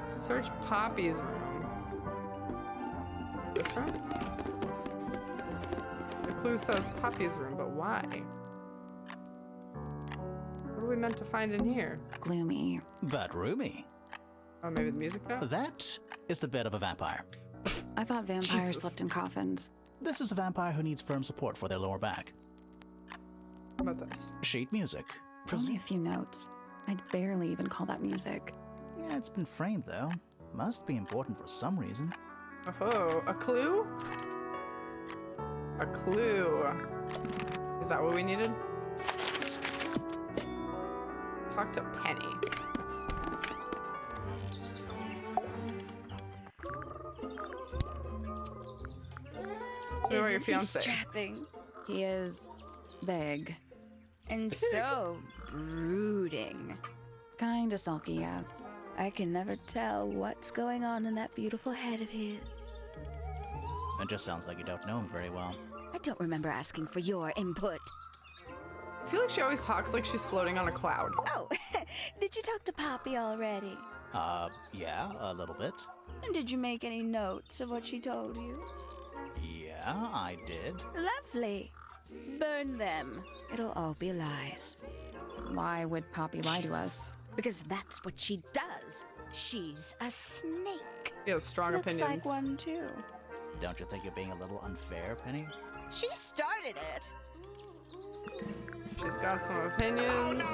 Search Poppy's room. This room? The clue says Poppy's room, but why? What are we meant to find in here? Gloomy. But roomy. Oh, maybe the music now? That is the bed of a vampire. I thought vampires slept in coffins. This is a vampire who needs firm support for their lower back. How about this? Sheet music. It's only a few notes. I'd barely even call that music. Yeah, it's been framed though. Must be important for some reason. Oh, a clue? A clue. Is that what we needed? Talk to Penny. Who are your fiance? Strapping He is big. and so brooding. Kinda sulky, yeah. I can never tell what's going on in that beautiful head of his. It just sounds like you don't know him very well. I don't remember asking for your input. I feel like she always talks like she's floating on a cloud. Oh, did you talk to Poppy already? Yeah, a little bit. And did you make any notes of what she told you? Yeah, I did. Lovely. Burn them. It'll all be lies. Why would Poppy lie to us? Because that's what she does. She's a snake. She has strong Looks opinions. like one too. Don't you think you're being a little unfair, Penny? She started it. She's got some opinions.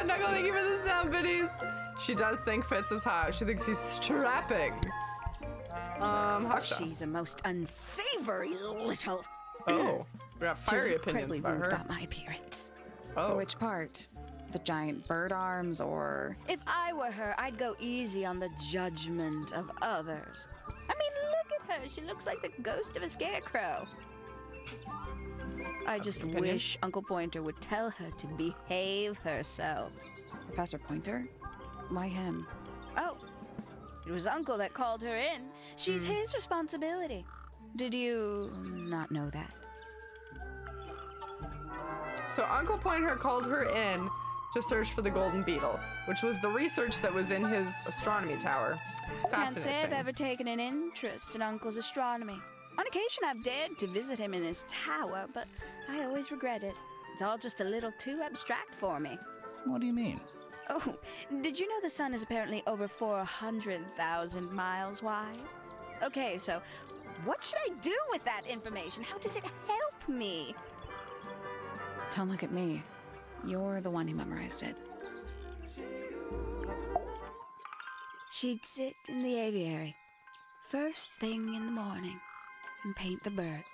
Knuckle, thank you for the sound biddies. She does think Fitz is hot. She thinks he's strapping. Haksha. She's a most unsavory little. Oh, we got fiery She's opinions incredibly about rude her. about my appearance. Oh, Which part? The giant bird arms or... If I were her, I'd go easy on the judgment of others. I mean, look at her. She looks like the ghost of a scarecrow. I just opinion. wish Uncle Pointer would tell her to behave herself. Professor Pointer? Why him? Oh, it was Uncle that called her in. She's his responsibility. Did you not know that? so Uncle Pointer called her in to search for the golden beetle, which was the research that was in his astronomy tower. Can't say I've Fascinating. ever taken an interest in Uncle's astronomy. On occasion, I've dared to visit him in his tower, but I always regret it. It's all just a little too abstract for me. What do you mean? Oh, did you know the sun is apparently over 400,000 miles wide? Okay, so what should I do with that information? How does it help me? Don't look at me. You're the one who memorized it. She'd sit in the aviary, first thing in the morning, and paint the birds.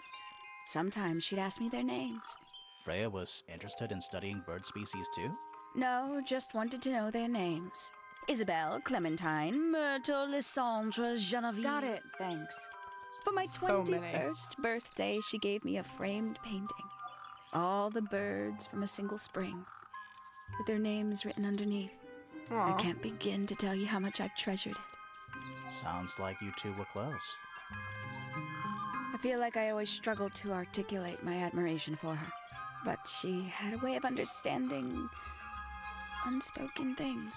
Sometimes she'd ask me their names. Freya was interested in studying bird species too? No, just wanted to know their names. Isabelle, Clementine, Myrtle, Lysandre, Genevieve. Got it, thanks. For my So many. 21st birthday, she gave me a framed painting. All the birds from a single spring, with their names written underneath. Aw. I can't begin to tell you how much I've treasured it. Sounds like you two were close. I feel like I always struggled to articulate my admiration for her, but she had a way of understanding unspoken things.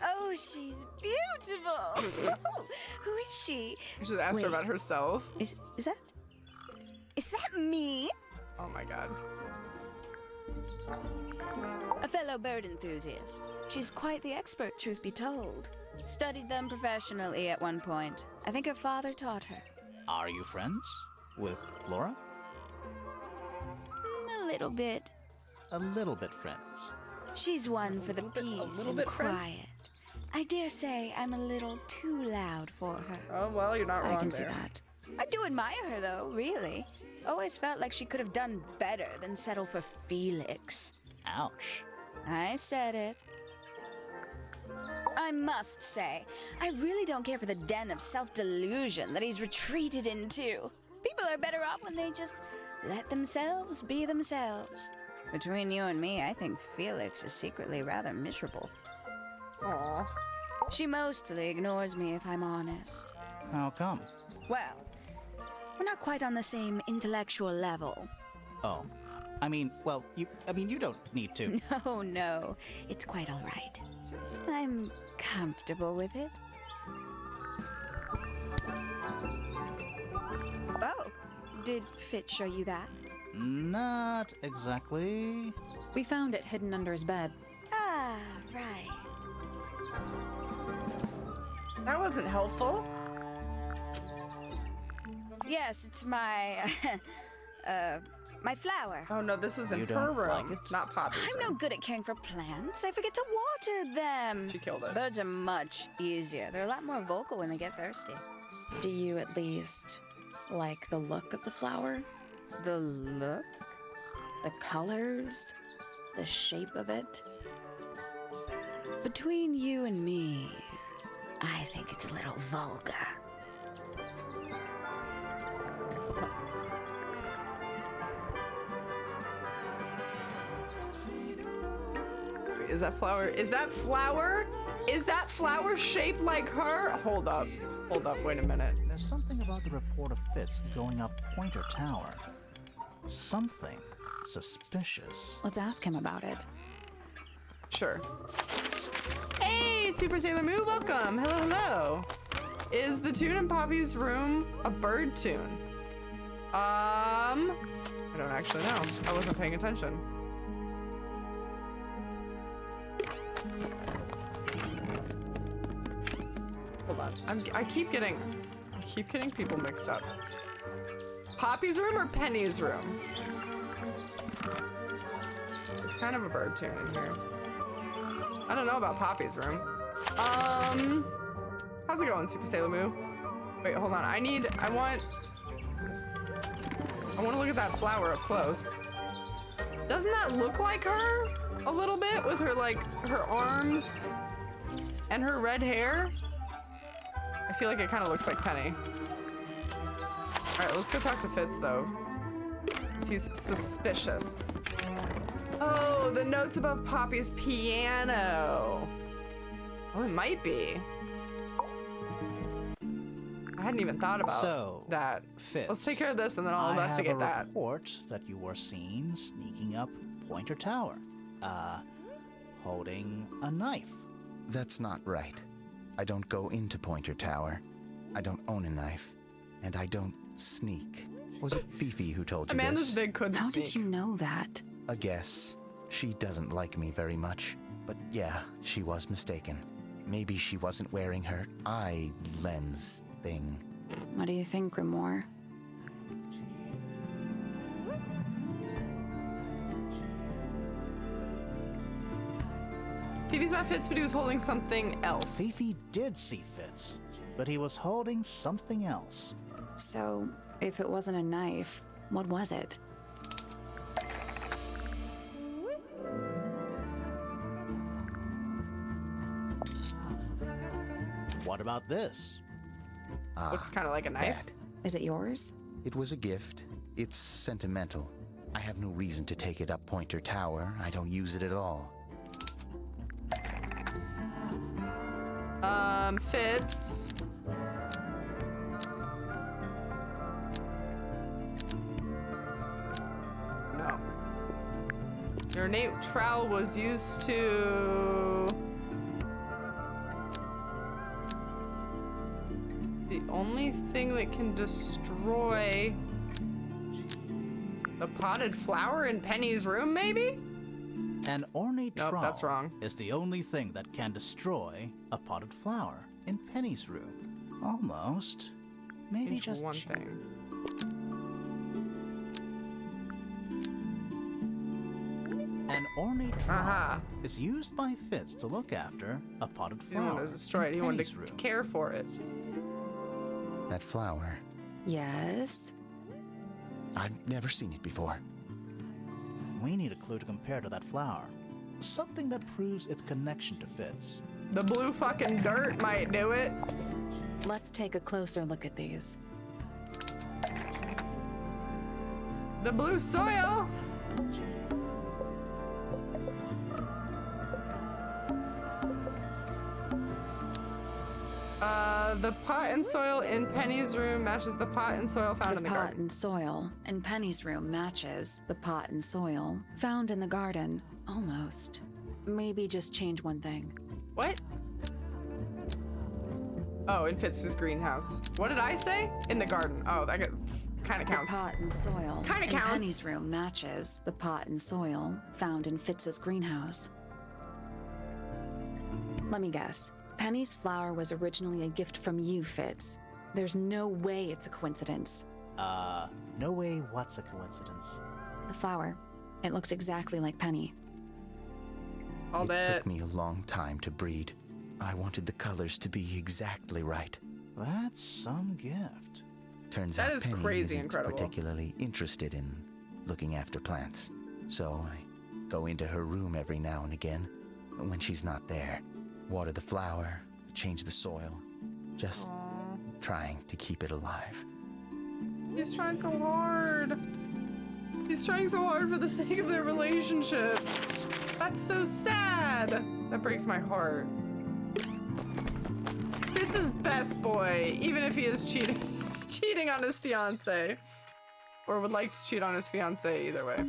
Oh, she's beautiful! Who is she? You should ask her Wait. about herself. Is that me? Oh my god. A fellow bird enthusiast. She's quite the expert, truth be told. Studied them professionally at one point. I think her father taught her. Are you friends with Flora? A little bit. A little bit friends. She's one for the peace little and bit friends? quiet. I dare say I'm a little too loud for her. Oh, well, you're not wrong I can see there. that. I do admire her, though, really. Always felt like she could have done better than settle for Felix. Ouch. I said it. I must say, I really don't care for the den of self-delusion that he's retreated into. People are better off when they just let themselves be themselves. Between you and me, I think Felix is secretly rather miserable. Aw. She mostly ignores me, if I'm honest. How come? Well, we're not quite on the same intellectual level. Oh. You don't need to. No, it's quite all right. I'm comfortable with it. Oh, did Fitz show you that? Not exactly. We found it hidden under his bed. Ah, right. That wasn't helpful. Yes, it's my, my flower. Oh no, this was in You her don't room, like it? not Poppy's I'm room. no good at caring for plants. I forget to water them. She killed it. Birds are much easier. They're a lot more vocal when they get thirsty. Do you at least like the look of the flower? The look? The colors? The shape of it? Between you and me, I think it's a little vulgar. Is that flower? Is that flower? Is that flower shaped like her? Hold up. Hold up, wait a minute. There's something about the report of Fitz going up Pointer Tower. Something suspicious. Let's ask him about it. Sure. Hey, Super Sailor Moo, welcome. Hello, hello. Is the tune in Poppy's room a bird tune? I don't actually know. I wasn't paying attention. Hold on. I keep getting people mixed up. Poppy's room or Penny's room? There's kind of a bird tune in here. I don't know about Poppy's room. How's it going, Super Sailor Moo? Wait, hold on. I want to look at that flower up close. Doesn't that look like her a little bit with her, like, her arms and her red hair? I feel like it kind of looks like Penny. All right, let's go talk to Fitz, though. He's suspicious. Oh, the notes above Poppy's piano. Oh, it might be. I hadn't even thought about that. Fitz, Let's take care of this and then I'll investigate I have a that. report that you were seen sneaking up Pointer Tower, holding a knife. That's not right. I don't go into Pointer Tower. I don't own a knife. And I don't sneak. Was it Fifi who told you Amanda's this? big couldn't How sneak. did you know that? A guess. She doesn't like me very much. But yeah, she was mistaken. Maybe she wasn't wearing her eye lens thing. What do you think, Grimoire? Fifi saw Fitz, but he was holding something else. Fifi did see Fitz, but he was holding something else. So, if it wasn't a knife, what was it? What about this? Looks kind of like a knife. That. Is it yours? It was a gift. It's sentimental. I have no reason to take it up Pointer Tower. I don't use it at all. Fitz. No. Your innate trowel was used to... The only thing that can destroy the potted flower in Penny's room, maybe? An ornate Nope, trowel that's wrong. is the only thing that can destroy a potted flower in Penny's room. Almost. Maybe Change just one thing. An ornate trowel is used by Fitz to look after a potted He didn't flower. want to destroy it. He in wanted Penny's to room. care for it. That flower. Yes. I've never seen it before. We need a clue to compare to that flower. Something that proves its connection to Fitz. The blue fucking dirt might do it. Let's take a closer look at these. The blue soil. The pot and soil in Penny's room matches the pot and soil found in the pot garden. and soil in Penny's room matches the pot and soil found in the garden. Almost. Maybe just change one thing. What? Oh, in Fitz's greenhouse. What did I say? In the garden. Oh, that kind of counts. The pot and soil Kinda in counts. Penny's room matches the pot and soil found in Fitz's greenhouse. Let me guess. Penny's flower was originally a gift from you, Fitz. There's no way it's a coincidence. No way what's a coincidence. The flower. It looks exactly like Penny. All It took me a long time to breed. I wanted the colors to be exactly right. That's some gift. Turns That out is Penny crazy isn't incredible. particularly interested in looking after plants. So I go into her room every now and again. When she's not there, water the flower, change the soil. Just trying to keep it alive. He's trying so hard. He's trying so hard for the sake of their relationship. That's so sad. That breaks my heart. Fitz is best boy, even if he is cheating on his fiance. Or would like to cheat on his fiance, either way.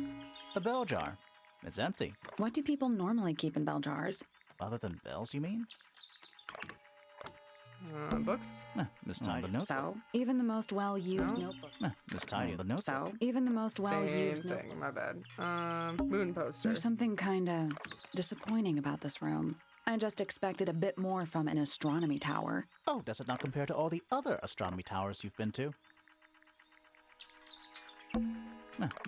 A bell jar. It's empty. What do people normally keep in bell jars? Other than bells, you mean? Books? Miss Tidy. The notebook. So, even the most well-used notebook. Miss Tidy. The notebook. So, even the most well-used Same notebook. thing, my bad. Moon poster. There's something kinda disappointing about this room. I just expected a bit more from an astronomy tower. Oh, does it not compare to all the other astronomy towers you've been to?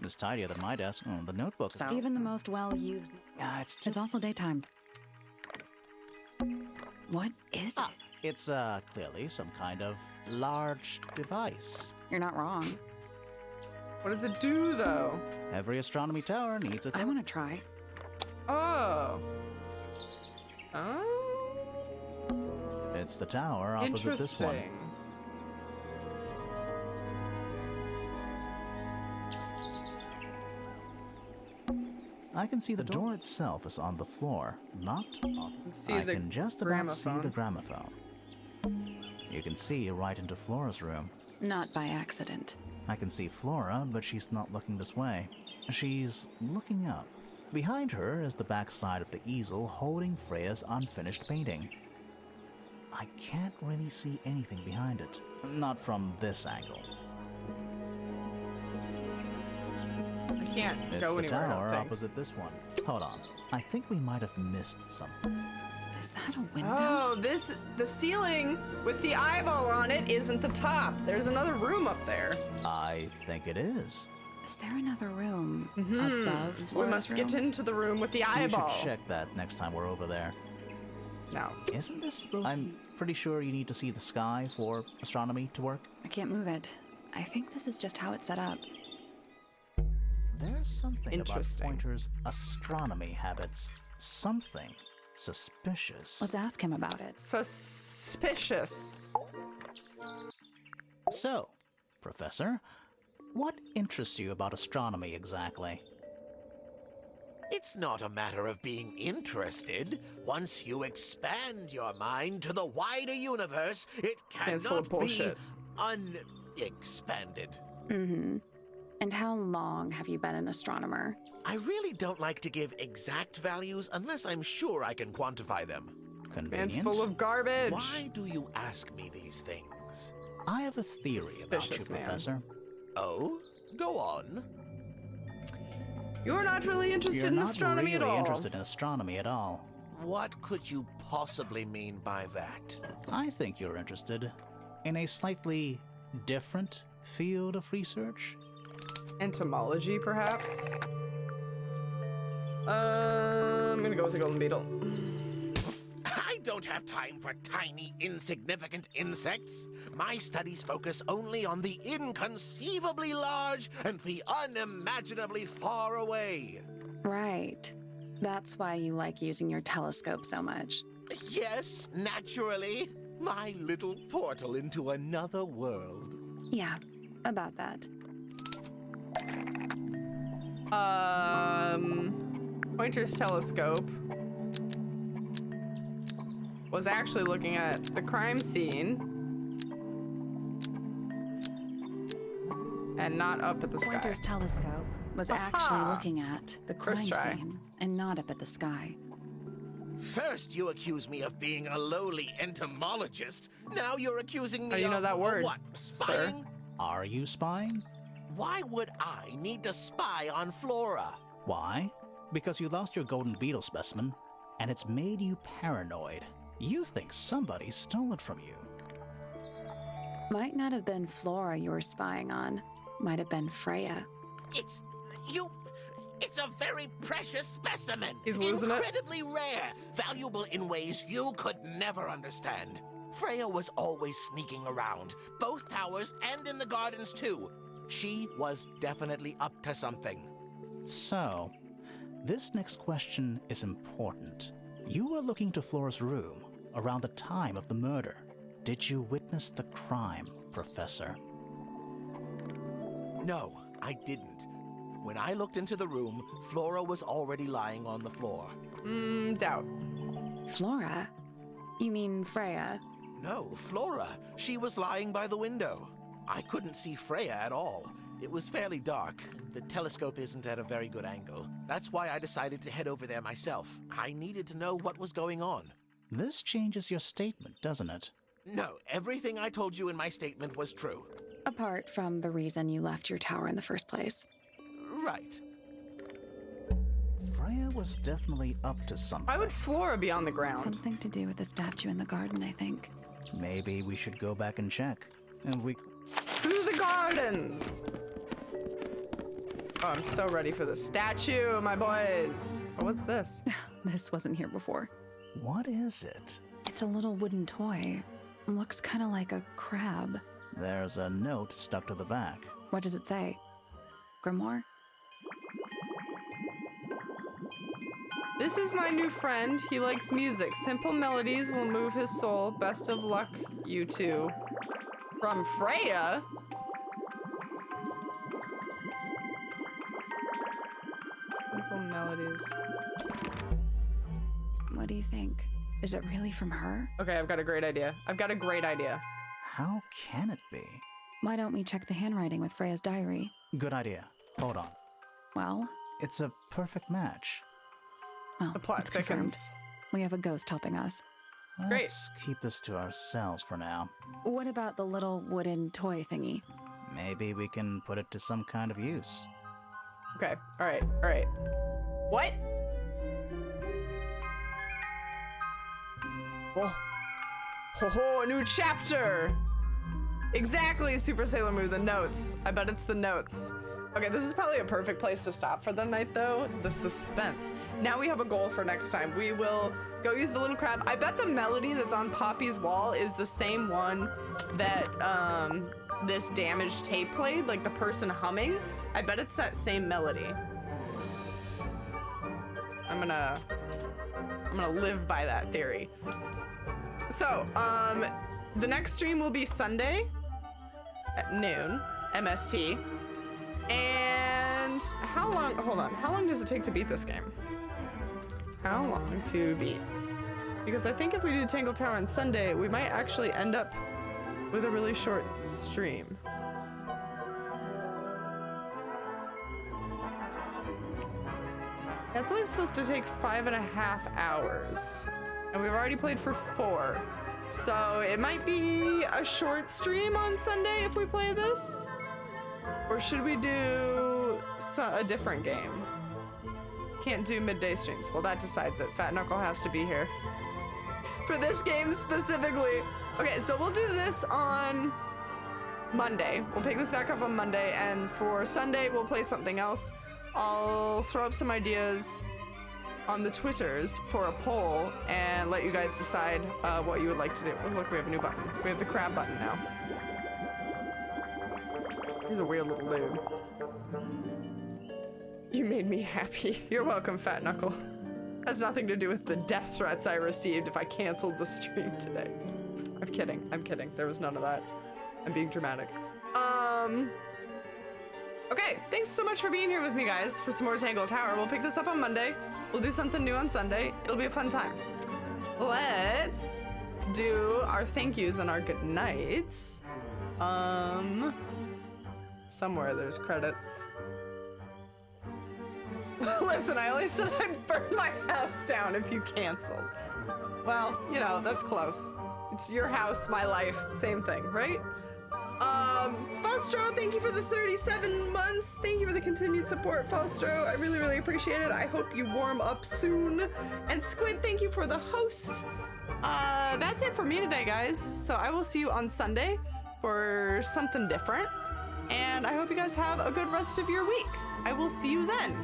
It's tidier than my desk. Oh, the notebook. So, even the most well-used... It's also daytime. What is it? It's clearly some kind of large device. You're not wrong. What does it do, though? Every astronomy tower needs a... I want to try. Oh. Oh. It's the tower opposite this one. Interesting. I can see the door itself is on the floor, not on. I can just about see the gramophone. You can see right into Flora's room. Not by accident. I can see Flora, but she's not looking this way. She's looking up. Behind her is the backside of the easel holding Freya's unfinished painting. I can't really see anything behind it. Not from this angle. I can't It's go the anywhere, I tower don't think. opposite this one. Hold on. I think we might have missed something. Is that a window? Oh, the ceiling with the eyeball on it isn't the top. There's another room up there. I think it is. Is there another room above Flora's We must get room? into the room with the We eyeball. should check that next time we're over there. No. Isn't this supposed I'm pretty sure you need to see the sky for astronomy to work. I can't move it. I think this is just how it's set up. There's something about Interesting. Pointer's astronomy habits. Something suspicious. Let's ask him about it. Suspicious. So, Professor, what interests you about astronomy exactly? It's not a matter of being interested. Once you expand your mind to the wider universe, it Man's full of cannot be bullshit. unexpanded. Mm-hmm. And how long have you been an astronomer? I really don't like to give exact values unless I'm sure I can quantify them. Convenient. Man's full of garbage. Why do you ask me these things? I have a theory about you, Suspicious man. Professor. Oh? Go on. You're not really interested You're in not astronomy really at all. interested in astronomy at all. What could you possibly mean by that? I think you're interested in a slightly different field of research. Entomology, perhaps? I'm gonna go with the golden beetle. I don't have time for tiny, insignificant insects. My studies focus only on the inconceivably large and the unimaginably far away. Right. That's why you like using your telescope so much. Yes, naturally. My little portal into another world. Yeah, about that. Pointer's telescope was actually looking at the crime scene and not up at the sky. Pointer's telescope was actually looking at the crime First try. scene and not up at the sky. First, you accuse me of being a lowly entomologist. Now you're accusing me Oh, you know of that word, what? Spying? Are you spying? Why would I need to spy on Flora? Why? Because you lost your golden beetle specimen, and it's made you paranoid. You think somebody stole it from you. Might not have been Flora you were spying on. Might have been Freya. It's a very precious specimen. He's losing it. Incredibly rare, valuable in ways you could never understand. Freya was always sneaking around, both towers and in the gardens too. She was definitely up to something. So, this next question is important. You were looking to Flora's room around the time of the murder. Did you witness the crime, Professor? No, I didn't. When I looked into the room, Flora was already lying on the floor. Doubt. Flora? You mean Freya? No, Flora. She was lying by the window. I couldn't see Freya at all. It was fairly dark. The telescope isn't at a very good angle. That's why I decided to head over there myself. I needed to know what was going on. This changes your statement, doesn't it? No, everything I told you in my statement was true. Apart from the reason you left your tower in the first place. Right. Freya was definitely up to something. Why would Flora be on the ground? Something to do with the statue in the garden, I think. Maybe we should go back and check. And we... To the gardens! Oh, I'm so ready for the statue, my boys. Oh, what's this? This wasn't here before. What is it? It's a little wooden toy. Looks kind of like a crab. There's a note stuck to the back. What does it say? Grimoire? This is my new friend. He likes music. Simple melodies will move his soul. Best of luck, you two. From Freya? Simple melodies. What do you think? Is it really from her? Okay, I've got a great idea. How can it be? Why don't we check the handwriting with Freya's diary? Good idea. Hold on. Well? It's a perfect match. Well, The plot it's confirmed. thickens. We have a ghost helping us. Great. Let's keep this to ourselves for now. What about the little wooden toy thingy? Maybe we can put it to some kind of use. Okay, alright. What? Oh, a new chapter! Exactly, Super Sailor Moon, the notes. I bet it's the notes. Okay, this is probably a perfect place to stop for the night, though. The suspense. Now we have a goal for next time. We will go use the little crab. I bet the melody that's on Poppy's wall is the same one that this damaged tape played, like the person humming. I bet it's that same melody. I'm gonna live by that theory. So, the next stream will be Sunday at noon, MST. And how long, hold on, how long does it take to beat this game? How long to beat? Because I think if we do Tangle Tower on Sunday, we might actually end up with a really short stream. That's only supposed to take 5.5 hours. And we've already played for 4. So it might be a short stream on Sunday if we play this. Or should we do a different game? Can't do midday streams. Well, that decides it. Fat Knuckle has to be here. For this game specifically. Okay, so we'll do this on Monday. We'll pick this back up on Monday, and for Sunday, we'll play something else. I'll throw up some ideas on the Twitters for a poll and let you guys decide what you would like to do. Oh, look, we have a new button. We have the crab button now. He's a weird little dude. You made me happy. You're welcome, Fat Knuckle. Has nothing to do with the death threats I received if I canceled the stream today. I'm kidding. I'm kidding. There was none of that. I'm being dramatic. Okay, thanks so much for being here with me, guys, for some more Tangle Tower. We'll pick this up on Monday. We'll do something new on Sunday. It'll be a fun time. Let's do our thank yous and our good nights. Somewhere there's credits. Listen, I only said I'd burn my house down if you canceled. Well, you know, that's close. It's your house, my life, same thing, right? Faustro, thank you for the 37 months. Thank you for the continued support, Faustro. I really, really appreciate it. I hope you warm up soon. And Squid, thank you for the host. That's it for me today, guys. So I will see you on Sunday for something different. And I hope you guys have a good rest of your week. I will see you then.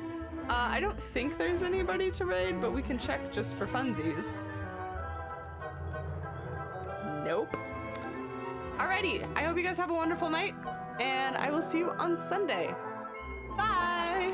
I don't think there's anybody to raid, but we can check just for funsies. Nope. Alrighty, I hope you guys have a wonderful night, and I will see you on Sunday. Bye!